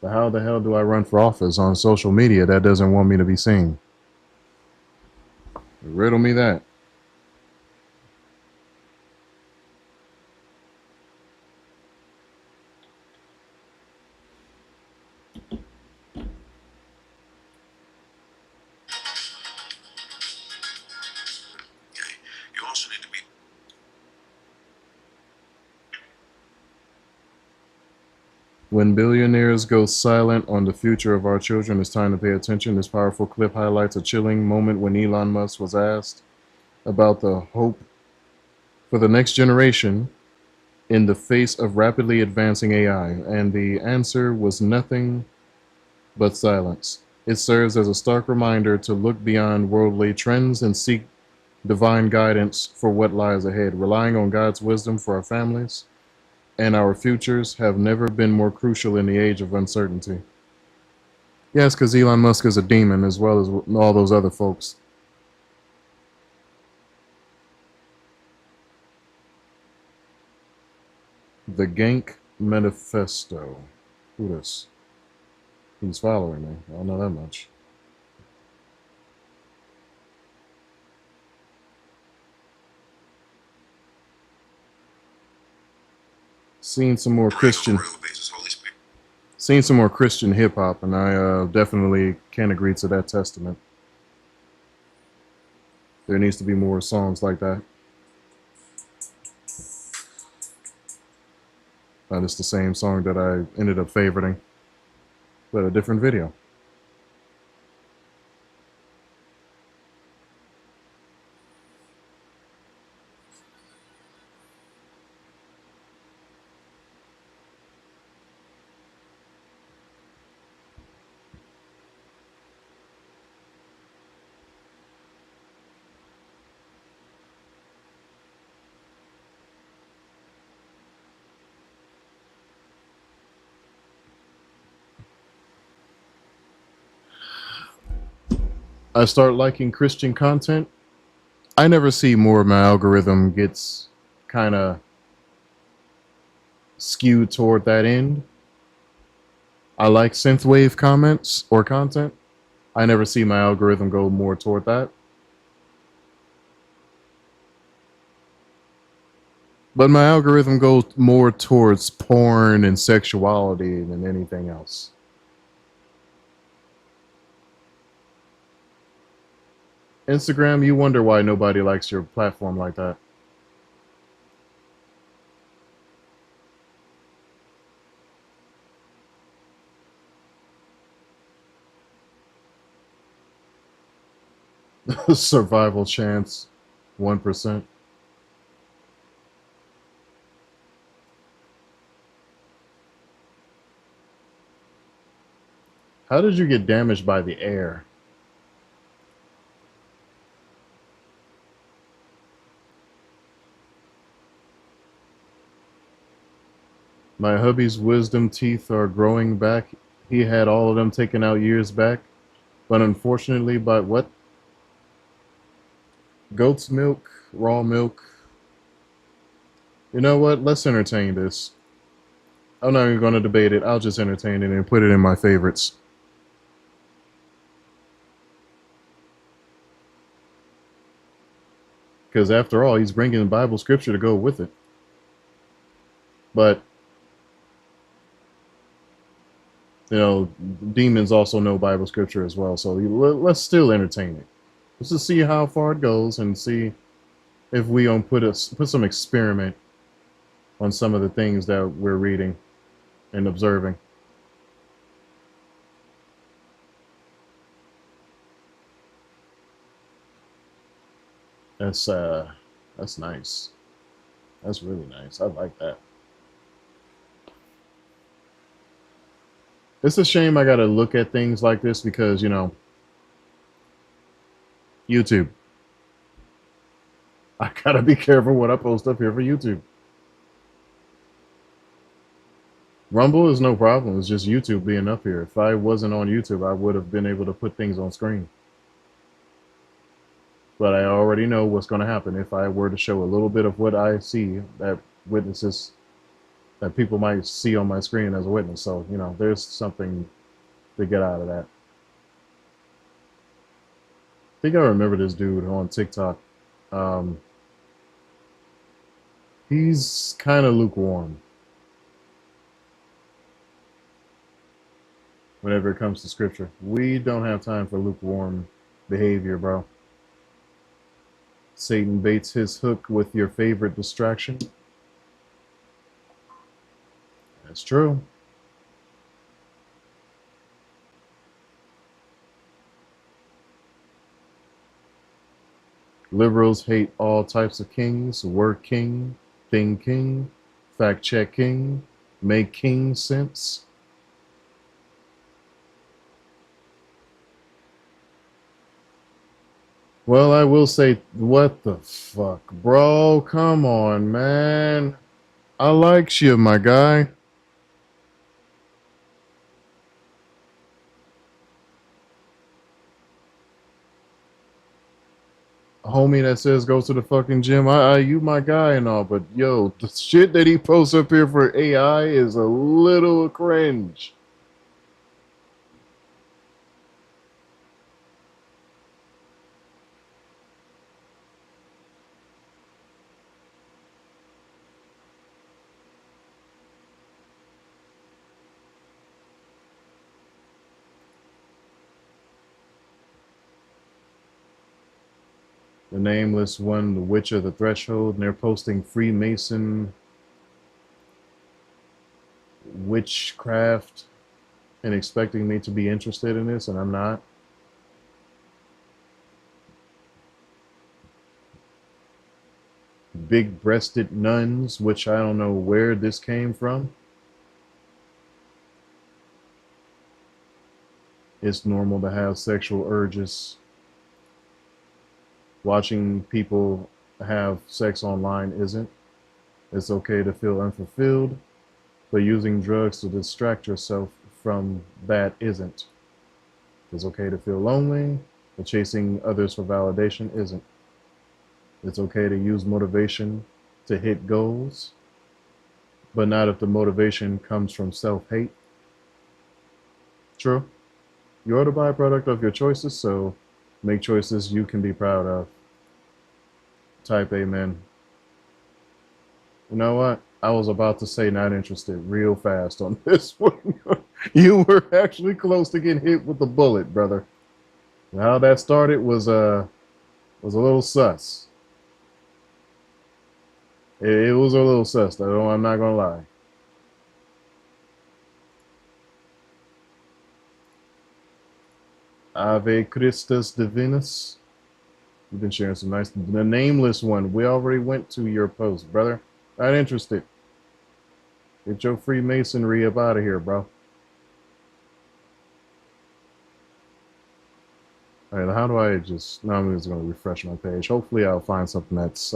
But how the hell do I run for office on social media that doesn't want me to be seen? Riddle me that. Okay. You also need to be. When billionaires go silent on the future of our children, it's time to pay attention. This powerful clip highlights a chilling moment when Elon Musk was asked about the hope for the next generation in the face of rapidly advancing AI, and the answer was nothing but silence. It serves as a stark reminder to look beyond worldly trends and seek divine guidance for what lies ahead. Relying on God's wisdom for our families and our futures have never been more crucial in the age of uncertainty. Yes, because Elon Musk is a demon as well as all those other folks. The Gank Manifesto. Who this? He's following me. I don't know that much. Seen some more Christian. Seen some more Christian hip hop, and I definitely can agree to that testament. There needs to be more songs like that. It's the same song that I ended up favoriting, but a different video. I start liking Christian content. I never see more of my algorithm gets kind of skewed toward that end. I like synthwave comments or content. I never see my algorithm go more toward that. But my algorithm goes more towards porn and sexuality than anything else. Instagram, you wonder why nobody likes your platform like that. Survival chance, 1%. How did you get damaged by the air? My hubby's wisdom teeth are growing back. He had all of them taken out years back, but unfortunately, by what? Goat's milk, raw milk. You know what? Let's entertain this. I'm not even going to debate it. I'll just entertain it and put it in my favorites. Because after all, he's bringing Bible scripture to go with it. But, you know, demons also know Bible scripture as well. So let's still entertain it. Let's just see how far it goes and see if we don't put some experiment on some of the things that we're reading and observing. That's nice. That's really nice. I like that. It's a shame I got to look at things like this because, you know, YouTube. I gotta be careful what I post up here for YouTube. Rumble is no problem. It's just YouTube being up here. If I wasn't on YouTube, I would have been able to put things on screen. But I already know what's going to happen if I were to show a little bit of what I see that witnesses that people might see on my screen as a witness. So, you know, there's something to get out of that. I think I remember this dude on TikTok. Um, he's kind of lukewarm whenever it comes to scripture. We don't have time for lukewarm behavior, bro. Satan baits his hook with your favorite distraction. That's true. Liberals hate all types of kings. Word king, thing king, fact check king, make king sense. Well, I will say, what the fuck, bro? Come on, man. I like you, my guy. A homie that says go to the fucking gym. You my guy and all, but yo, the shit that he posts up here for AI is a little cringe. The Nameless One, The Witcher, The Threshold, and they're posting Freemason, witchcraft, and expecting me to be interested in this, and I'm not. Big breasted nuns, which I don't know where this came from. It's normal to have sexual urges. Watching people have sex online isn't. It's okay to feel unfulfilled, but using drugs to distract yourself from that isn't. It's okay to feel lonely, but chasing others for validation isn't. It's okay to use motivation to hit goals, but not if the motivation comes from self-hate. True. You're the byproduct of your choices, so make choices you can be proud of. Type amen. You know what? I was about to say not interested real fast on this one. You were actually close to getting hit with the bullet, brother. How that started was a little sus. It was a little sus, though. I'm not gonna lie. Ave Christus Divinus. You've been sharing some nice. The Nameless One. We already went to your post, brother. Not interested. Get your Freemasonry up out of here, bro. All right, how do I just? Now I'm just going to refresh my page. Hopefully, I'll find something that's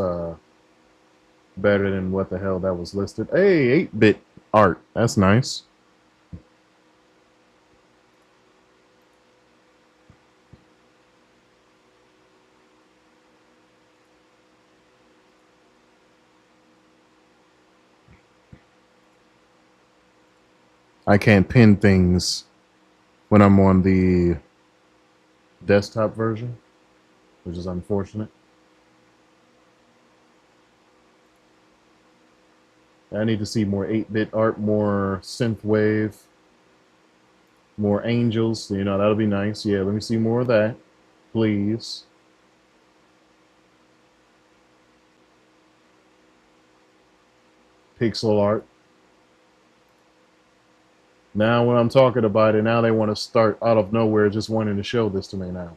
better than what the hell that was listed. Hey, 8-bit art. That's nice. I can't pin things when I'm on the desktop version, which is unfortunate. I need to see more 8-bit art, more synthwave, more angels. You know, that'll be nice. Yeah, let me see more of that, please. Pixel art. Now, when I'm talking about it, now they want to start out of nowhere just wanting to show this to me now.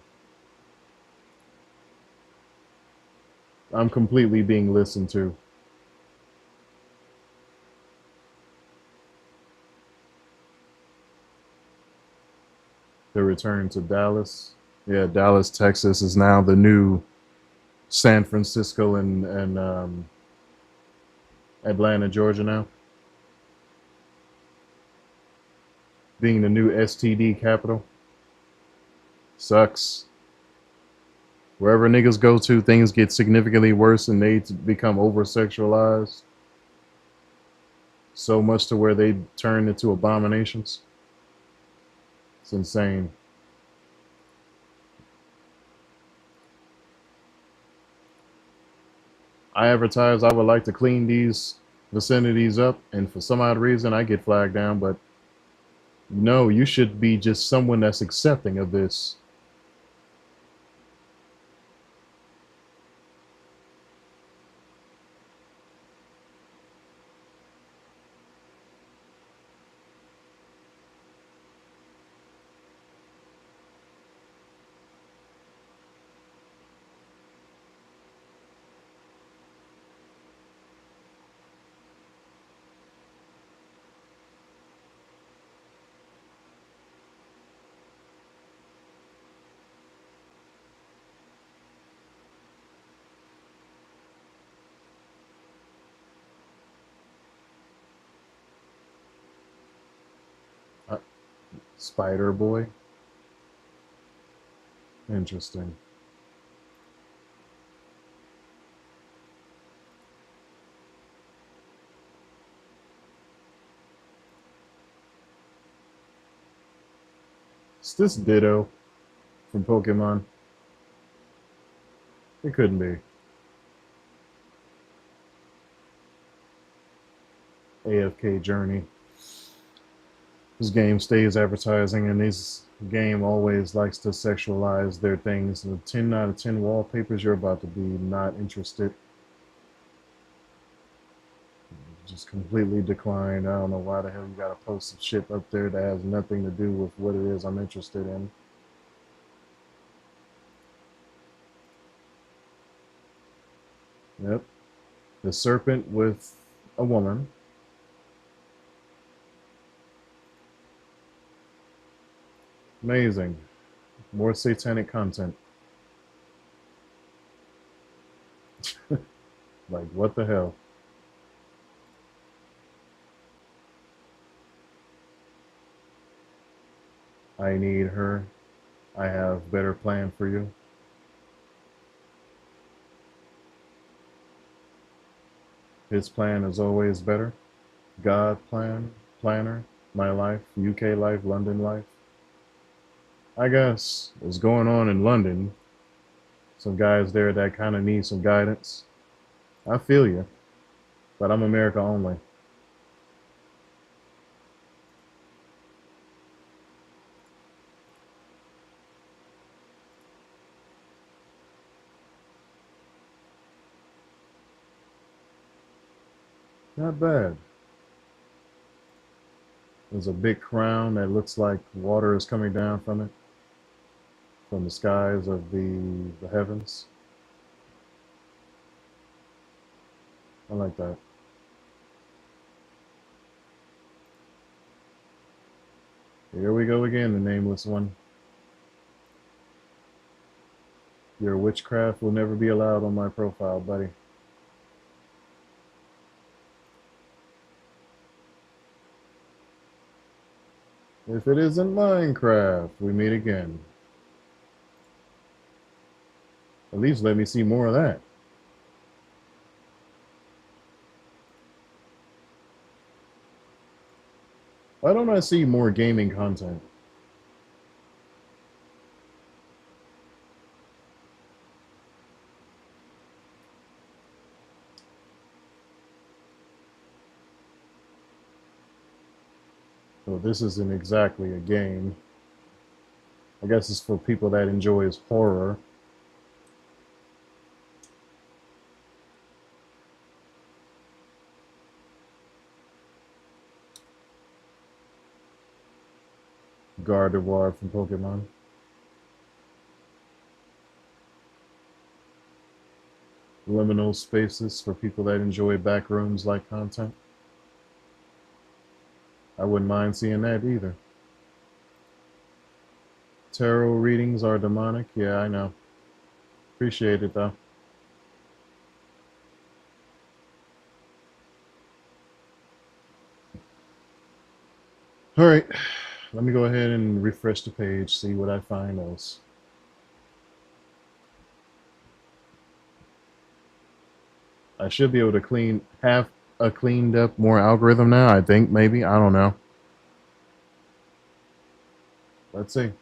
I'm completely being listened to. The return to Dallas. Yeah, Dallas, Texas is now the new San Francisco and Atlanta, Georgia now, being the new STD capital. Sucks. Wherever niggas go to, things get significantly worse and they become over sexualized so much to where they turn into abominations. It's insane. I advertise I would like to clean these vicinities up, and for some odd reason, I get flagged down. But no, you should be just someone that's accepting of this. Uh, Spider Boy. Interesting. Is this Ditto from Pokemon? It couldn't be. AFK Journey. This game stays advertising, and this game always likes to sexualize their things. The 10 out of 10 wallpapers, you're about to be not interested. Just completely declined. I don't know why the hell you gotta post some shit up there that has nothing to do with what it is I'm interested in. Yep. The serpent with a woman. Amazing. More satanic content. Like, what the hell? I need her. I have better plan for you. His plan is always better. God plan, planner, my life, UK life, London life. I guess what's going on in London. Some guys there that kind of need some guidance. I feel you, but I'm America only. Not bad. There's a big crown that looks like water is coming down from it, from the skies of the heavens. I like that. Here we go again, the nameless one. Your witchcraft will never be allowed on my profile, buddy. If it isn't Minecraft, we meet again. At least let me see more of that. Why don't I see more gaming content? Well, this isn't exactly a game. I guess it's for people that enjoys horror. Gardevoir from Pokemon. Liminal spaces for people that enjoy backrooms like content. I wouldn't mind seeing that either. Tarot readings are demonic. Yeah, I know. Appreciate it though. All right, let me go ahead and refresh the page, see what I find else. I should be able to have a cleaned up more algorithm now. I think maybe, I don't know. Let's see.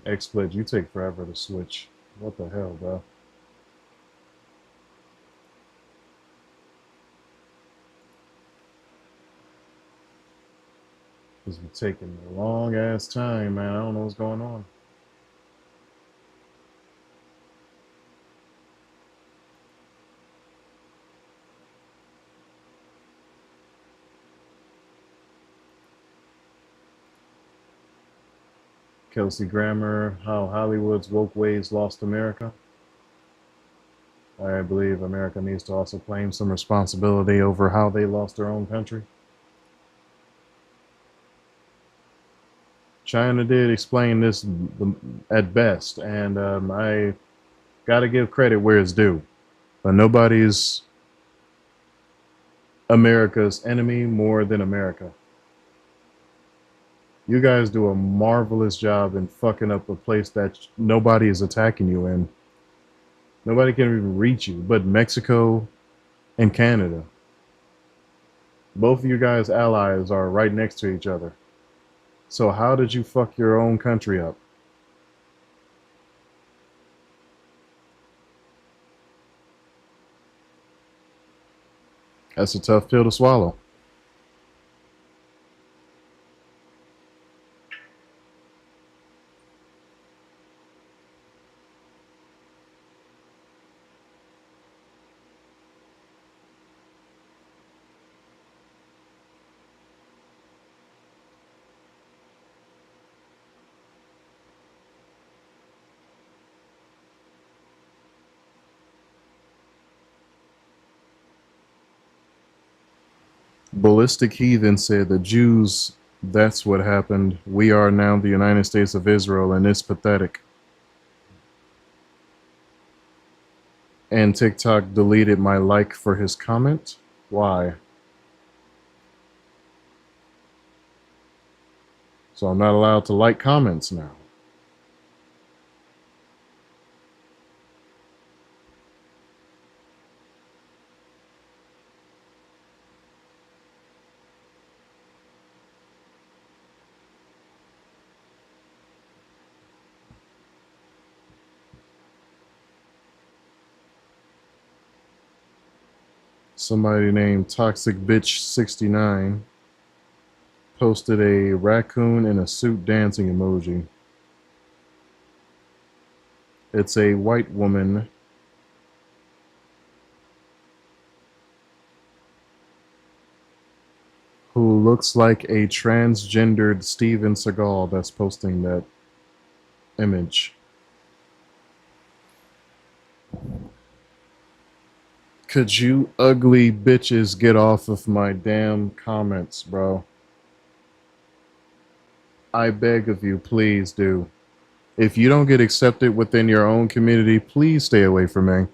XSplit, you take forever to switch. What the hell, bro? This is taking a long ass time, man. I don't know what's going on. Kelsey Grammer, how Hollywood's woke ways lost America. I believe America needs to also claim some responsibility over how they lost their own country. China did explain this at best, and I got to give credit where it's due. But nobody's America's enemy more than America. You guys do a marvelous job in fucking up a place that nobody is attacking you in. Nobody can even reach you, but Mexico and Canada. Both of you guys' allies are right next to each other. So how did you fuck your own country up? That's a tough pill to swallow. Ballistic Heathen said the Jews, that's what happened. We are now the United States of Israel, and it's pathetic. And TikTok deleted my like for his comment. Why? So I'm not allowed to like comments now. Somebody named Toxic Bitch 69 posted a raccoon in a suit dancing emoji. It's a white woman who looks like a transgendered Steven Seagal that's posting that image. Could you ugly bitches get off of my damn comments, bro? I beg of you, please do. If you don't get accepted within your own community, please stay away from me.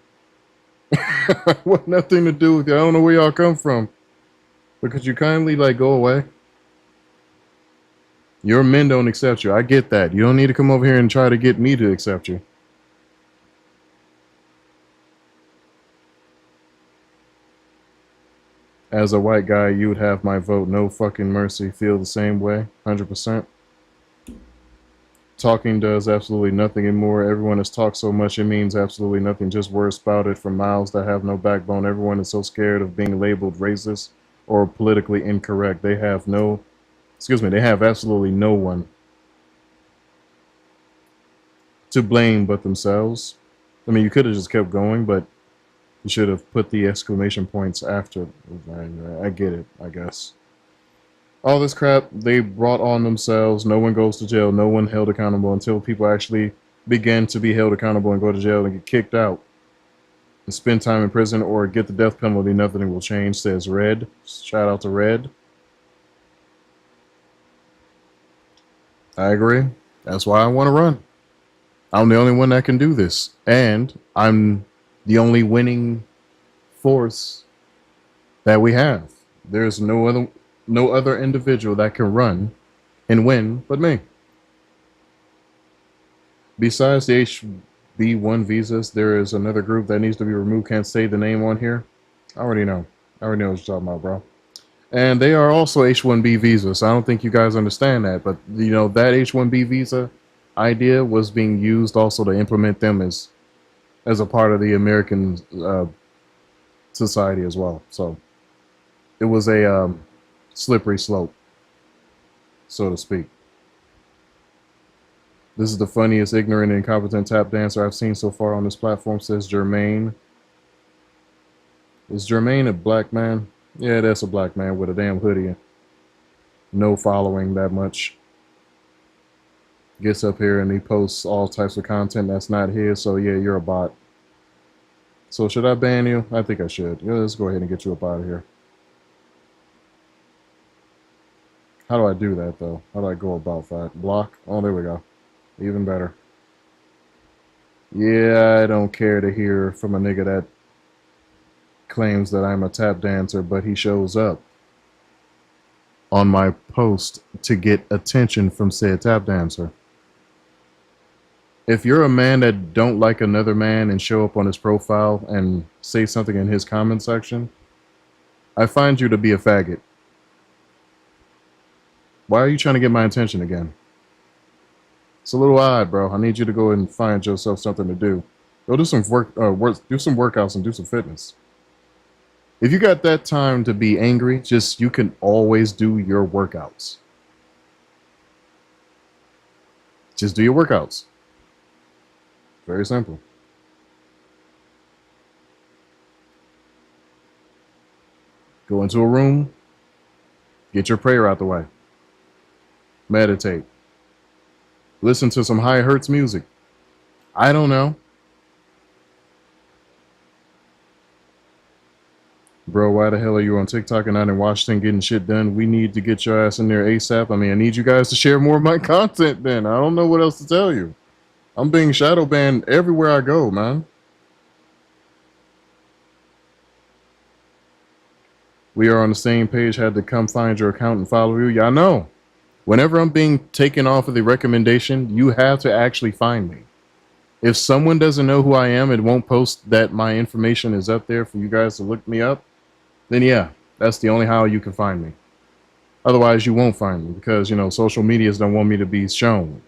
I want nothing to do with you. I don't know where y'all come from. But could you kindly, like, go away? Your men don't accept you. I get that. You don't need to come over here and try to get me to accept you. As a white guy, you would have my vote. No fucking mercy. Feel the same way. 100%. Talking does absolutely nothing anymore. Everyone has talked so much, it means absolutely nothing. Just words spouted from mouths that have no backbone. Everyone is so scared of being labeled racist or politically incorrect. They have they have absolutely no one to blame but themselves. I mean, you could have just kept going, but You should have put the exclamation points after. I get it, I guess. All this crap they brought on themselves. No one goes to jail. No one held accountable until people actually begin to be held accountable and go to jail and get kicked out and spend time in prison or get the death penalty. Nothing will change, says Red. Shout out to Red. I agree. That's why I want to run. I'm the only one that can do this. And I'm the only winning force that we have. There's no other individual that can run and win but me. Besides the HB1 visas, there is another group that needs to be removed. Can't say the name on here. I already know what you're talking about, bro. And they are also H-1B visas. I don't think you guys understand that, but you know that H-1B visa idea was being used also to implement them as a part of the American society as well. So it was a slippery slope, so to speak. This is the funniest, ignorant, and incompetent tap dancer I've seen so far on this platform, says Jermaine. Is Jermaine a black man? Yeah, that's a black man with a damn hoodie. No following that much. Gets up here and he posts all types of content that's not his. So yeah, you're a bot. So should I ban you? I think I should. Yeah, let's go ahead and get you up out of here. How do I do that though? How do I go about that? Block? Oh, there we go. Even better. Yeah, I don't care to hear from a nigga that claims that I'm a tap dancer, but he shows up on my post to get attention from said tap dancer. If you're a man that don't like another man and show up on his profile and say something in his comment section, I find you to be a faggot. Why are you trying to get my attention again? It's a little odd, bro. I need you to go and find yourself something to do. Go do some do some workouts and do some fitness. If you got that time to be angry, you can always do your workouts. Just do your workouts. Very simple. Go into a room, get your prayer out the way. Meditate. Listen to some high hertz music. I don't know. Bro, why the hell are you on TikTok and not in Washington getting shit done? We need to get your ass in there ASAP. I mean, I need you guys to share more of my content then. I don't know what else to tell you. I'm being shadow banned everywhere I go, man. We are on the same page. Had to come find your account and follow you. Yeah, I know. Whenever I'm being taken off of the recommendation, you have to actually find me. If someone doesn't know who I am and won't post that my information is up there for you guys to look me up, then yeah, that's the only how you can find me. Otherwise, you won't find me because, you know, social medias don't want me to be shown.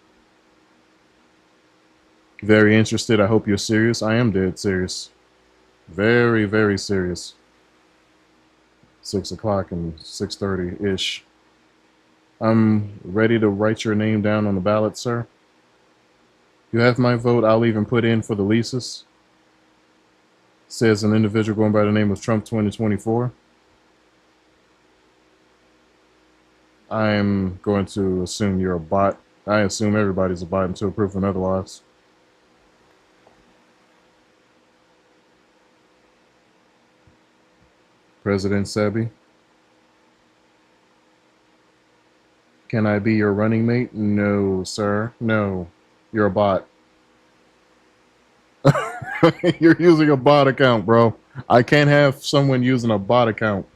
Very interested. I hope you're serious. I am dead serious. Very, very serious. 6 o'clock and 6:30-ish. I'm ready to write your name down on the ballot, sir. You have my vote. I'll even put in for the leases. Says an individual going by the name of Trump 2024. I'm going to assume you're a bot. I assume everybody's a bot until proven otherwise. President Sebi. Can I be your running mate? No, sir. No. You're a bot. You're using a bot account, bro. I can't have someone using a bot account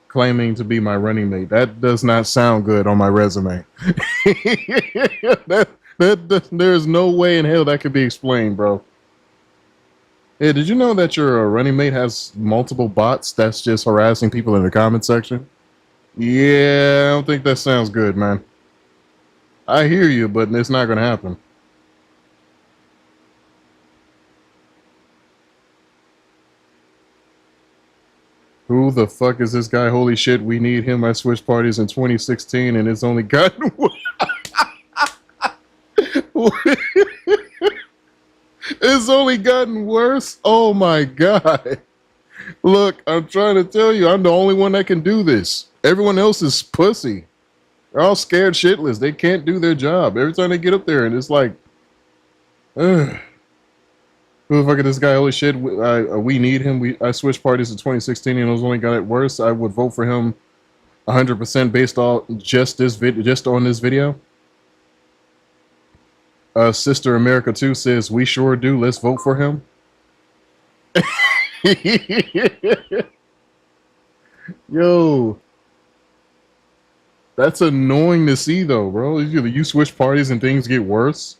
claiming to be my running mate. That does not sound good on my resume. There's no way in hell that could be explained, bro. Hey, did you know that your running mate has multiple bots that's just harassing people in the comment section? Yeah, I don't think that sounds good, man. I hear you, but it's not going to happen. Who the fuck is this guy? Holy shit, we need him. I switched parties in 2016 and it's only gotten it's only gotten worse. Oh my god. Look, I'm trying to tell you, I'm the only one that can do this. Everyone else is pussy. They're all scared shitless. They can't do their job. Every time they get up there, and it's like, ugh. Who the fuck is this guy? Holy shit, we need him. I switched parties in 2016 and it was only got it worse. I would vote for him 100% based on just on this video. Sister America 2 says, we sure do. Let's vote for him. Yo, that's annoying to see though, bro. You switch parties and things get worse.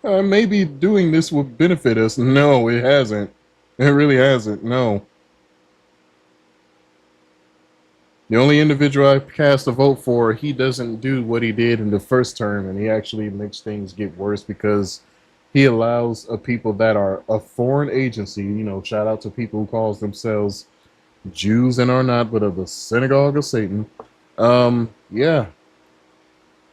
Maybe doing this will benefit us. No, it hasn't. It really hasn't. No. The only individual I cast a vote for, he doesn't do what he did in the first term, and he actually makes things get worse because he allows people that are a foreign agency, shout out to people who calls themselves Jews and are not, but of the synagogue of Satan. Yeah.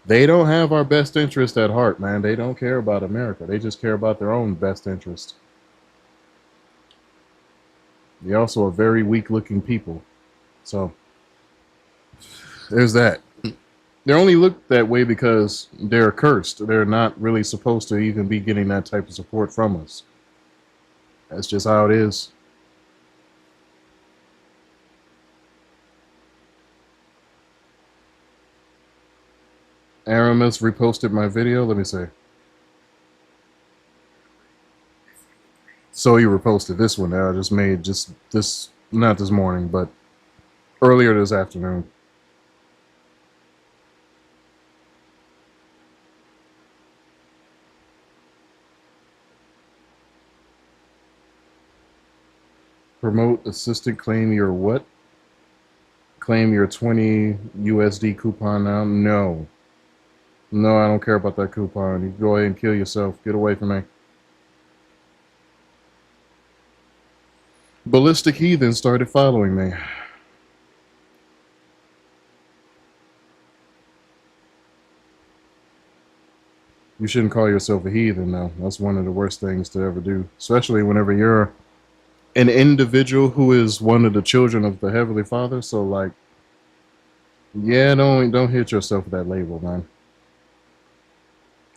They don't have our best interest at heart, man. They don't care about America. They just care about their own best interest. They also are very weak-looking people. So, there's that. They only look that way because they're cursed. They're not really supposed to even be getting that type of support from us. That's just how it is. Aramis reposted my video. Let me see. So he reposted this one that I just made not this morning, but earlier this afternoon. Promote assistant, claim your what? Claim your 20 USD coupon now? No. No, I don't care about that coupon. You go ahead and kill yourself. Get away from me. Ballistic Heathen started following me. You shouldn't call yourself a heathen, though. That's one of the worst things to ever do, especially whenever you're an individual who is one of the children of the Heavenly Father. So, like, yeah, don't hit yourself with that label, man.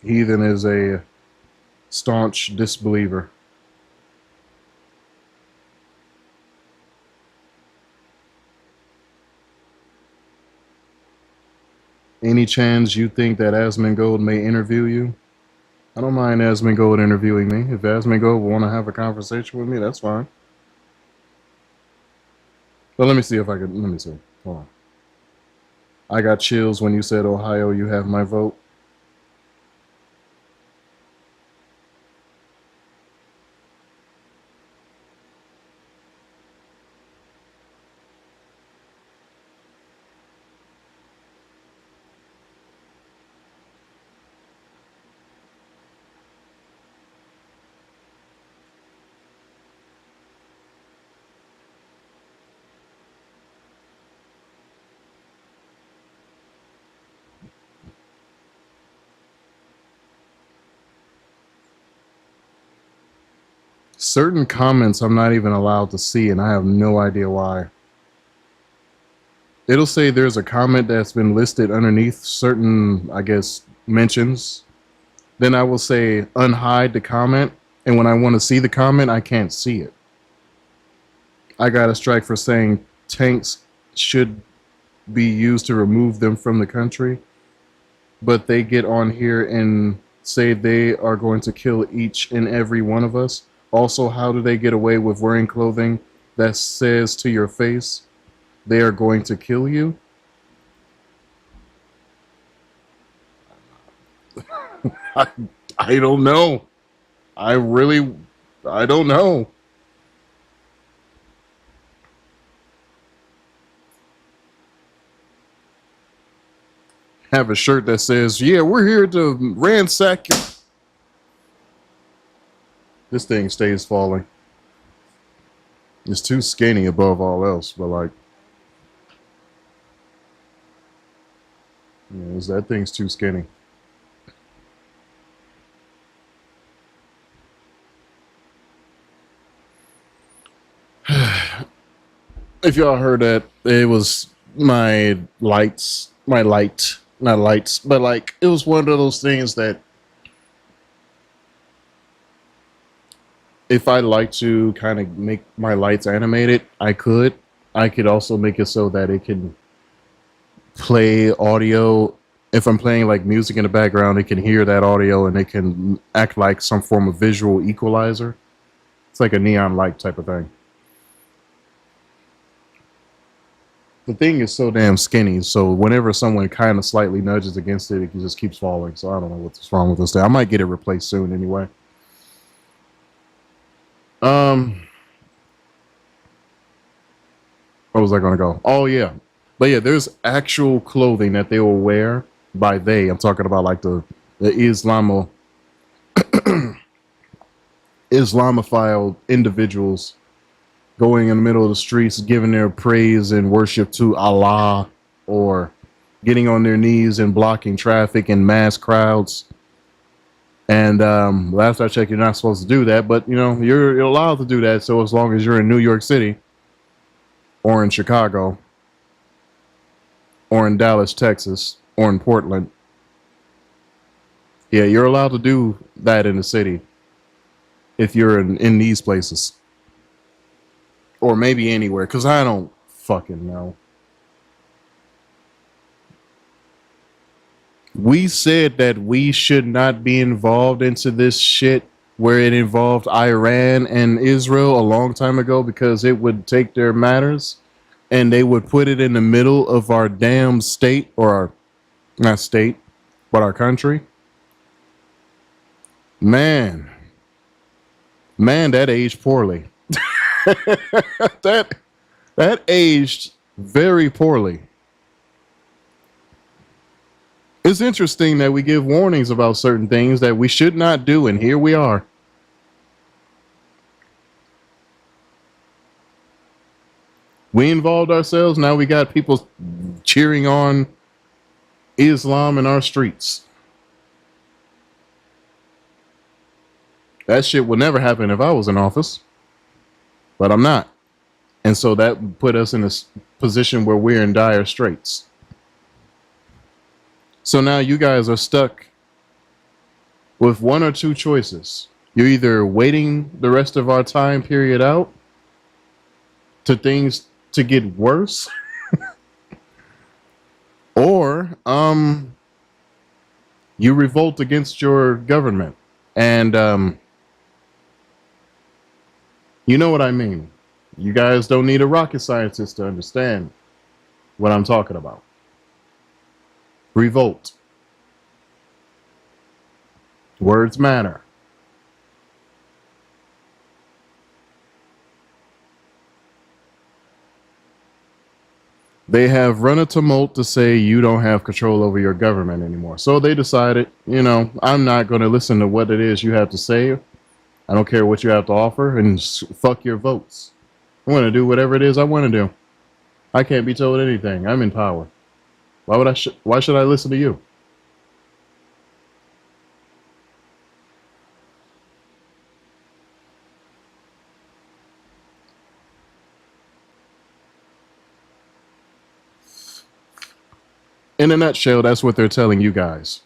Heathen is a staunch disbeliever. Any chance you think that Asmongold may interview you? I don't mind Asmongold interviewing me. If Asmongold want to have a conversation with me, that's fine. But let me see if I can. Let me see. Hold on. I got chills when you said, Ohio, you have my vote. Certain comments I'm not even allowed to see, and I have no idea why. It'll say there's a comment that's been listed underneath certain, I guess, mentions. Then I will say unhide the comment, and when I want to see the comment, I can't see it. I got a strike for saying tanks should be used to remove them from the country, but they get on here and say they are going to kill each and every one of us. Also, how do they get away with wearing clothing that says to your face, they are going to kill you? I don't know. I don't know. Have a shirt that says, yeah, we're here to ransack you. This thing stays falling. It's too skinny above all else, but like, that thing's too skinny. If y'all heard that, it was my lights, my light, not lights, but like it was one of those things that if I like to kind of make my lights animated, I could. I could also make it so that it can play audio. If I'm playing like music in the background, it can hear that audio and it can act like some form of visual equalizer. It's like a neon light type of thing. The thing is so damn skinny, so whenever someone kind of slightly nudges against it, it just keeps falling. So I don't know what's wrong with this thing. I might get it replaced soon anyway. Um, where was I gonna go? Oh yeah, but yeah, there's actual clothing that they will wear. By they, I'm talking about like the Islamophile individuals going in the middle of the streets, giving their praise and worship to Allah, or getting on their knees and blocking traffic in mass crowds. And last I checked, you're not supposed to do that, but you know you're allowed to do that. So as long as you're in New York City, or in Chicago, or in Dallas, Texas, or in Portland, yeah, you're allowed to do that in the city if you're in these places, or maybe anywhere, because I don't fucking know. We said that we should not be involved into this shit where it involved Iran and Israel a long time ago because it would take their matters and they would put it in the middle of our damn state, or our, not state, but our country. Man, man, that aged poorly. that that aged very poorly. It's interesting that we give warnings about certain things that we should not do, and here we are. We involved ourselves. Now we got people cheering on Islam in our streets. That shit would never happen if I was in office, but I'm not. And so that put us in a position where we're in dire straits. So now you guys are stuck with one or two choices. You're either waiting the rest of our time period out to things to get worse, or you revolt against your government. And you know what I mean. You guys don't need a rocket scientist to understand what I'm talking about. Revolt. Words matter. They have run a tumult to say you don't have control over your government anymore. So they decided, you know, I'm not going to listen to what it is you have to say. I don't care what you have to offer, and fuck your votes. I'm going to do whatever it is I want to do. I can't be told anything. I'm in power. Why would why should I listen to you? In a nutshell, that's what they're telling you guys.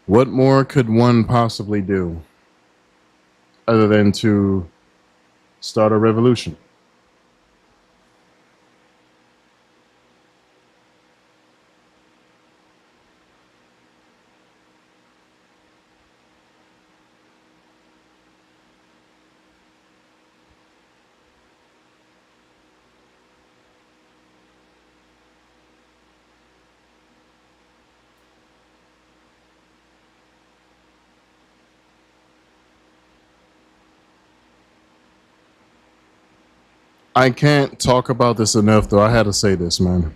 What more could one possibly do other than to start a revolution? I can't talk about this enough, though. I had to say this, man.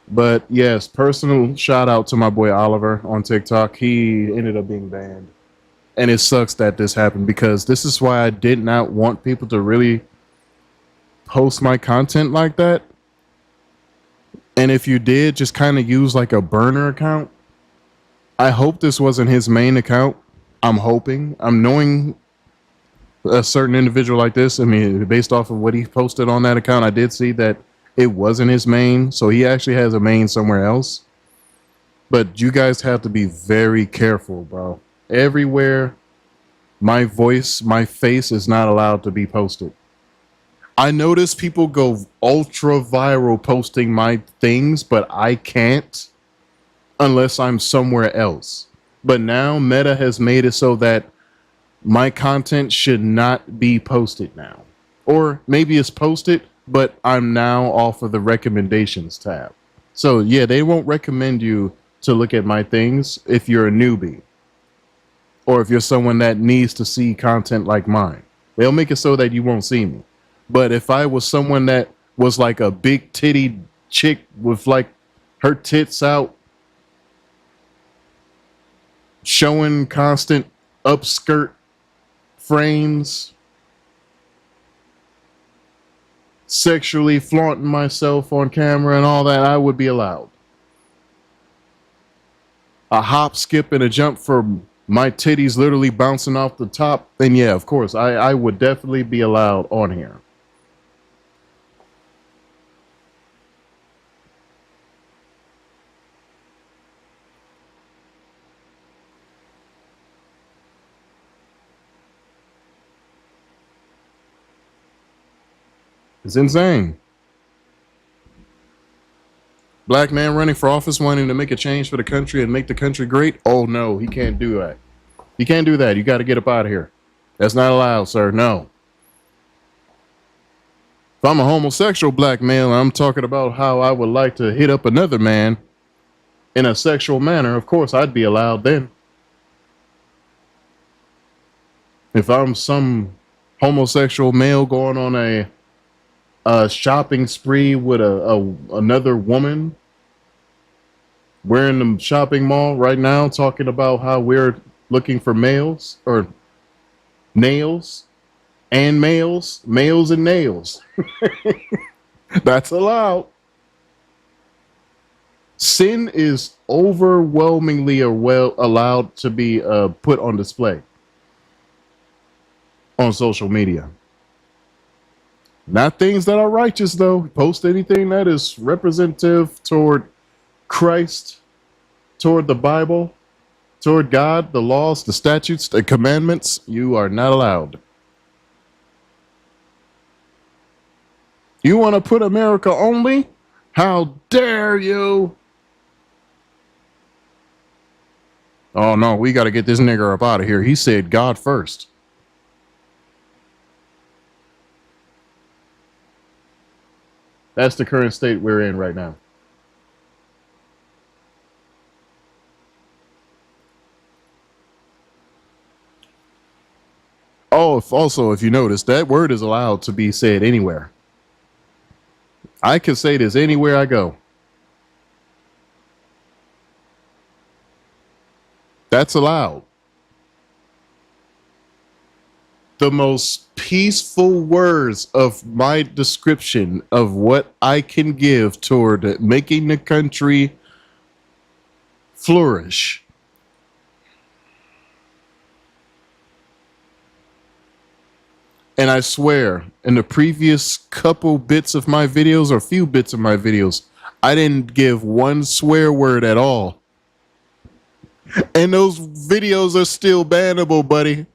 But yes, personal shout out to my boy Oliver on TikTok. He ended up being banned. And it sucks that this happened because this is why I did not want people to really post my content like that. And if you did, just kind of use like a burner account. I hope this wasn't his main account. I'm hoping. I'm knowing a certain individual like this. I mean, based off of what he posted on that account, I did see that it wasn't his main. So he actually has a main somewhere else. But you guys have to be very careful, bro. Everywhere my voice, my face is not allowed to be posted. I notice people go ultra viral posting my things, but I can't unless I'm somewhere else. But now Meta has made it so that my content should not be posted now. Or maybe it's posted, but I'm now off of the recommendations tab. So yeah, they won't recommend you to look at my things if you're a newbie. Or if you're someone that needs to see content like mine. They'll make it so that you won't see me. But if I was someone that was like a big titty chick with like her tits out, showing constant upskirt frames, sexually flaunting myself on camera and all that, I would be allowed. A hop, skip, and a jump for my titties literally bouncing off the top, then yeah, of course, I would definitely be allowed on here. It's insane. Black man running for office wanting to make a change for the country and make the country great. Oh no, he can't do that. You can't do that. You got to get up out of here. That's not allowed, sir. No. If I'm a homosexual black male, I'm talking about how I would like to hit up another man in a sexual manner. Of course, I'd be allowed then. If I'm some homosexual male going on a shopping spree with another woman, we're in the shopping mall right now talking about how we're looking for males or nails and males and nails. That's allowed. Sin is overwhelmingly allowed to be put on display on social media. Not things that are righteous, though. Post anything that is representative toward Christ, toward the Bible, toward God, the laws, the statutes, the commandments. You are not allowed. You want to put America only? How dare you? Oh, no, we got to get this nigger up out of here. He said God first. That's the current state we're in right now. Oh, if you notice, that word is allowed to be said anywhere. I can say this anywhere I go. That's allowed. The most peaceful words of my description of what I can give toward making the country flourish. And I swear, in the previous couple bits of my videos, or few bits of my videos, I didn't give one swear word at all. And those videos are still bannable, buddy.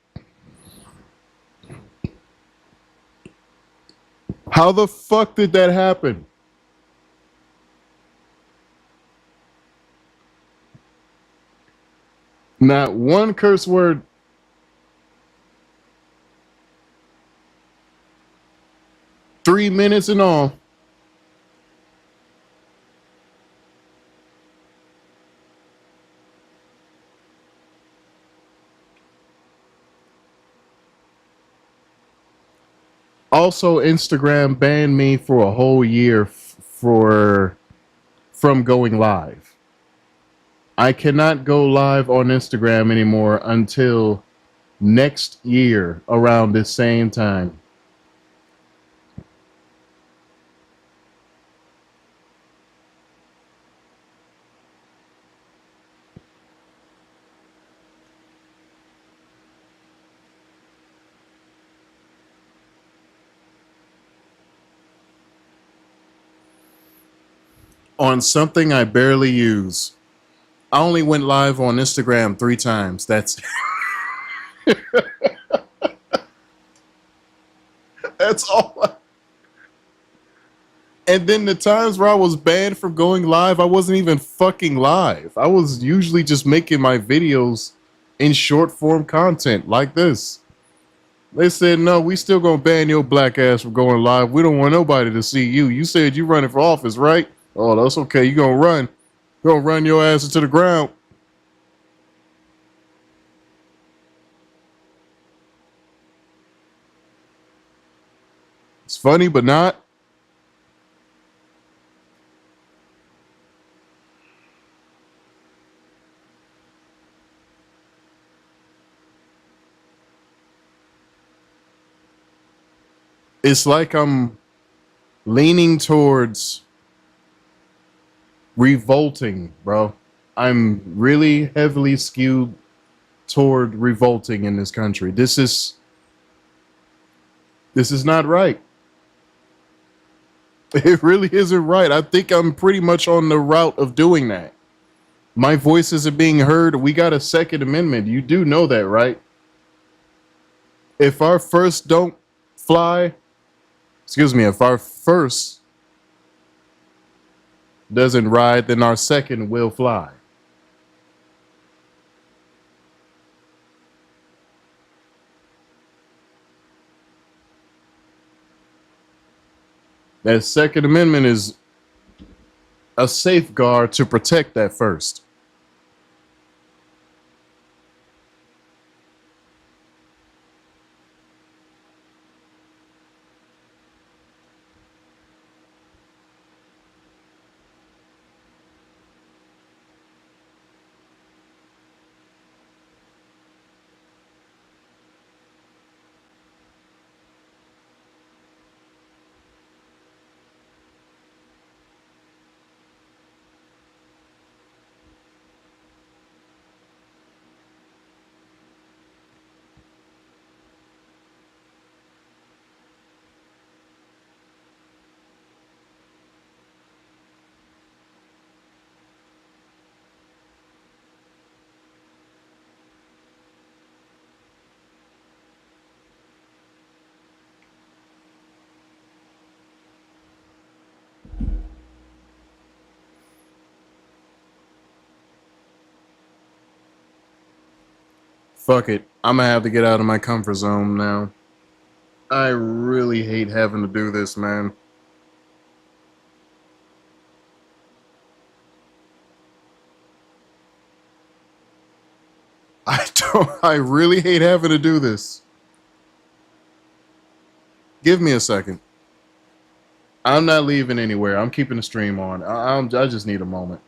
How the fuck did that happen? Not one curse word. Three minutes in all. Also, Instagram banned me for a whole year from going live. I cannot go live on Instagram anymore until next year around this same time. on something I barely use. I only went live on Instagram 3 times. That's all. And then the times where I was banned from going live, I wasn't even fucking live. I was usually just making my videos in short form content like this. They said, no, we still gonna ban your black ass from going live. We don't want nobody to see you. You said you running for office, right? Oh, that's okay. You gonna run. Gonna run your ass into the ground. It's funny, but not. It's like I'm leaning towards revolting, bro. I'm really heavily skewed toward revolting in this country. This is not right. It really isn't right. I think I'm pretty much on the route of doing that. My voices are being heard. We got a Second Amendment. You do know that, right? If our first don't fly, excuse me, if our first doesn't ride, then our second will fly. That Second Amendment is a safeguard to protect that first. Fuck it. I'm gonna have to get out of my comfort zone now. I really hate having to do this, man. I really hate having to do this. Give me a second. I'm not leaving anywhere. I'm keeping the stream on. I just need a moment.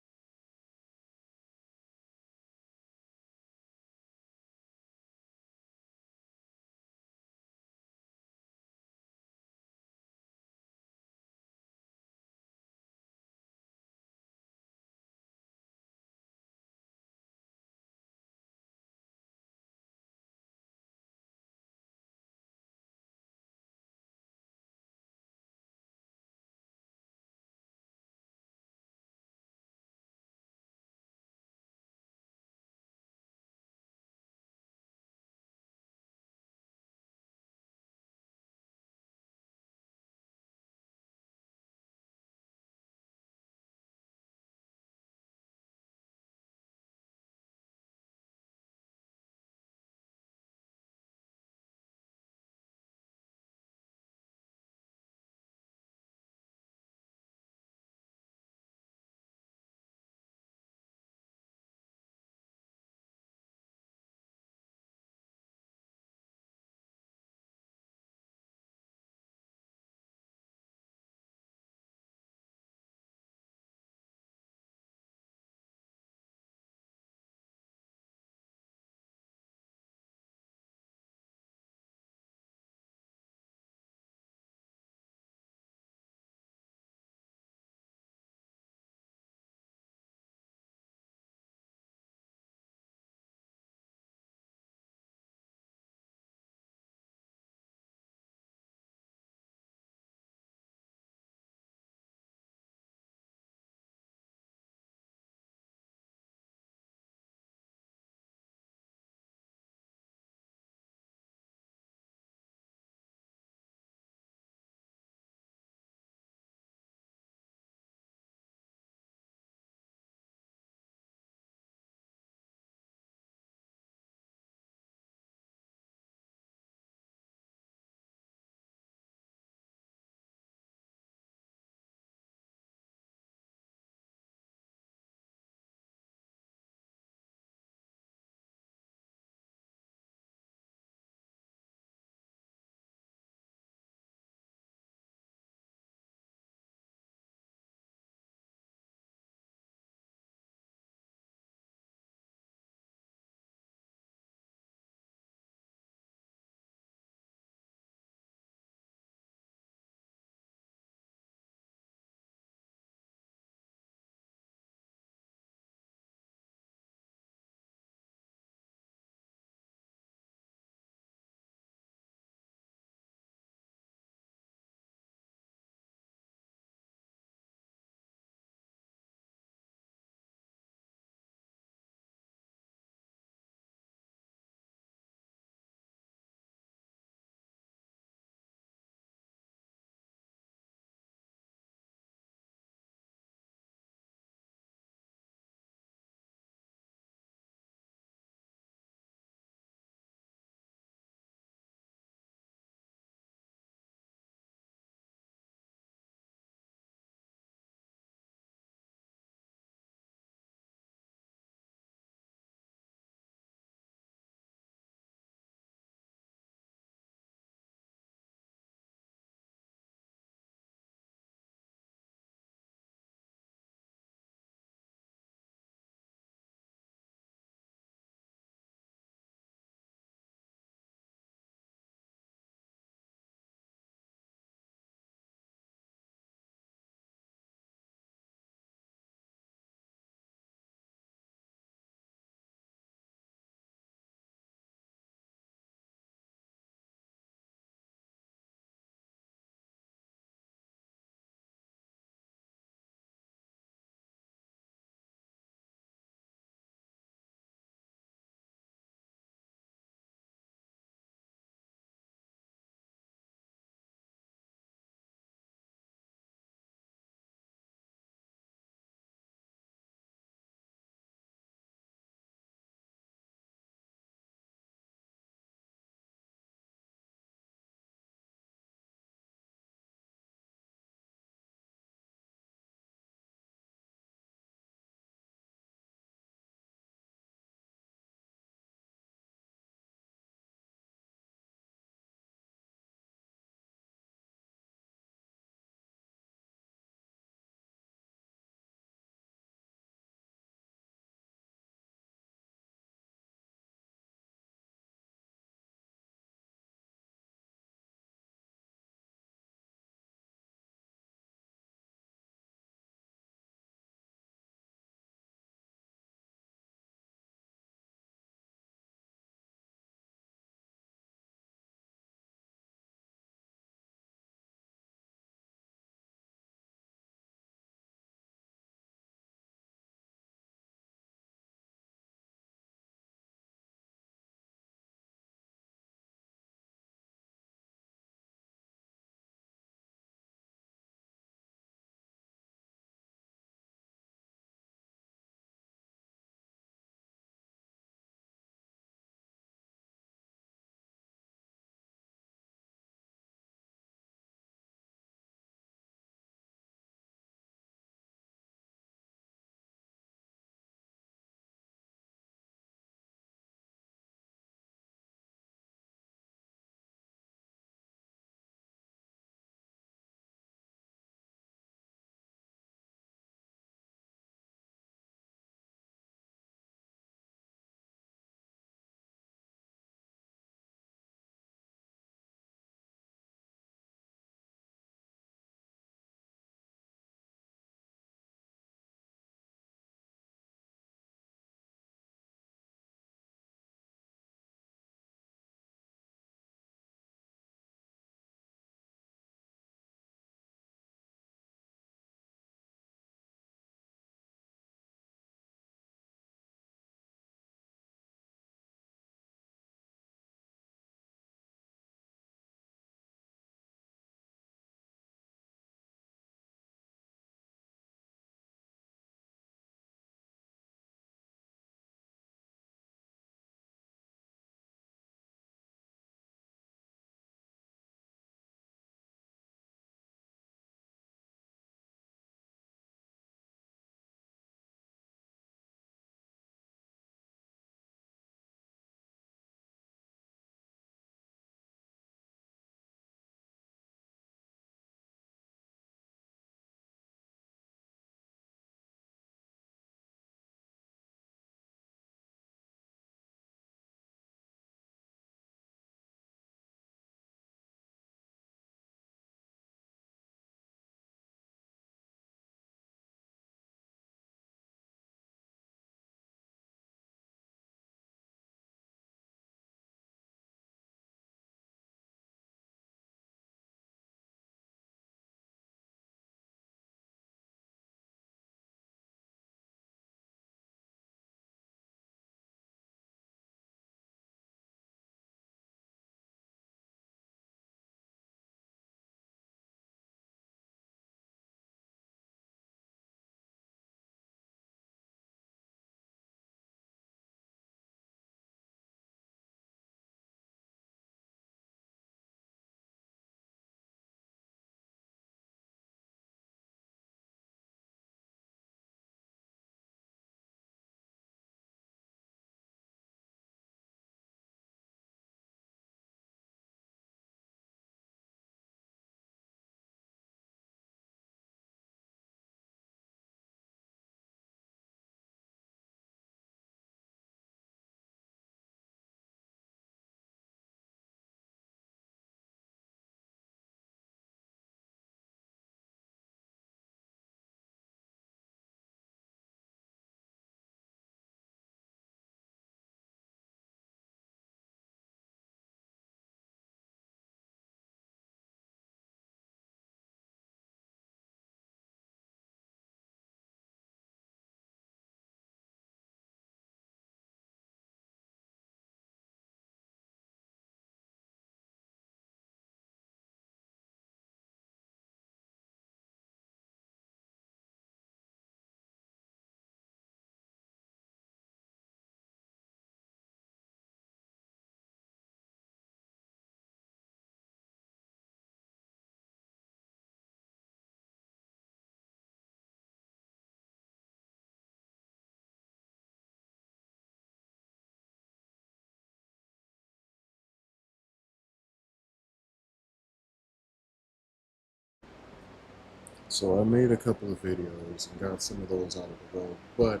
So I made a couple of videos and got some of those out of the road, but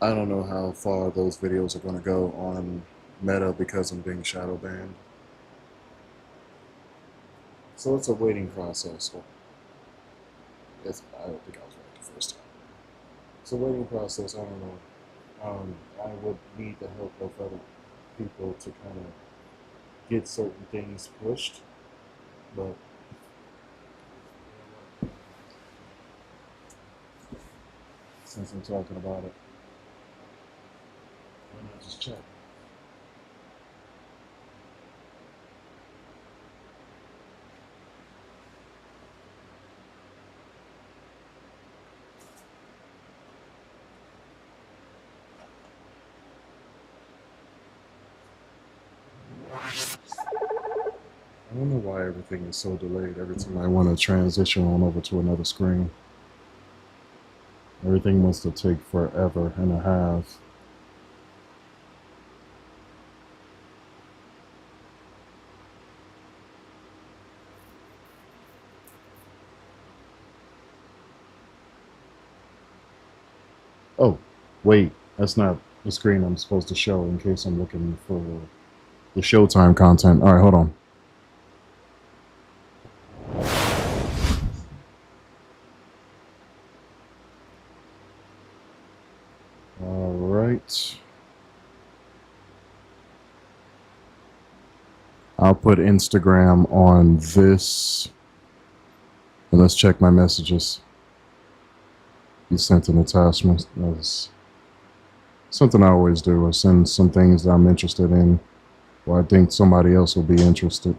I don't know how far those videos are going to go on Meta because I'm being shadow banned. So it's a waiting process. Well, I don't think I was right the first time. It's a waiting process. I don't know. I would need the help of other people to kind of get certain things pushed, but since I'm talking about it, why not just check? I don't know why everything is so delayed every time I want to transition on over to another screen. Everything must have taken forever and a half. Oh, wait, that's not the screen I'm supposed to show in case I'm looking for the Showtime content. All right, hold on. All right. I'll put Instagram on this. And let's check my messages. You sent an attachment. That's something I always do. I send some things that I'm interested in, or I think somebody else will be interested.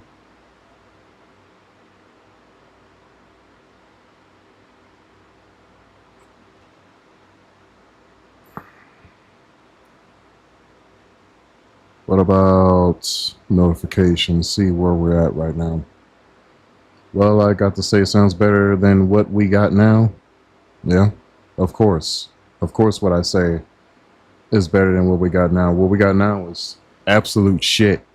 What about notifications? See where we're at right now. Well, I got to say, sounds better than what we got now. Yeah, of course. Of course, what I say is better than what we got now. What we got now is absolute shit.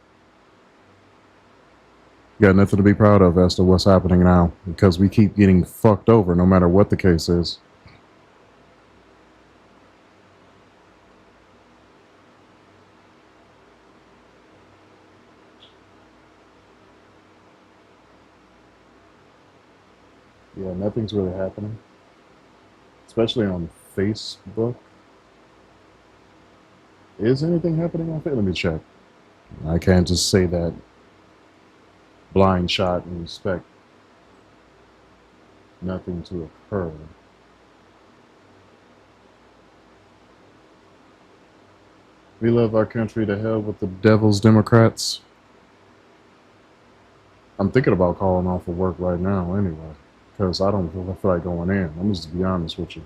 You got nothing to be proud of as to what's happening now because we keep getting fucked over no matter what the case is. Yeah, nothing's really happening, especially on Facebook. Is anything happening on Facebook? Let me check. I can't just say that blind shot and expect nothing to occur. We love our country to hell with the devil's Democrats. I'm thinking about calling off of work right now anyway, because I don't feel like going in. I'm just be honest with you.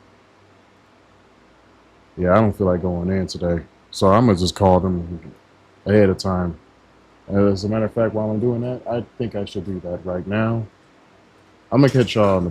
Yeah, I don't feel like going in today. So I'm going to just call them ahead of time. As a matter of fact, while I'm doing that, I think I should do that right now. I'm going to catch y'all in the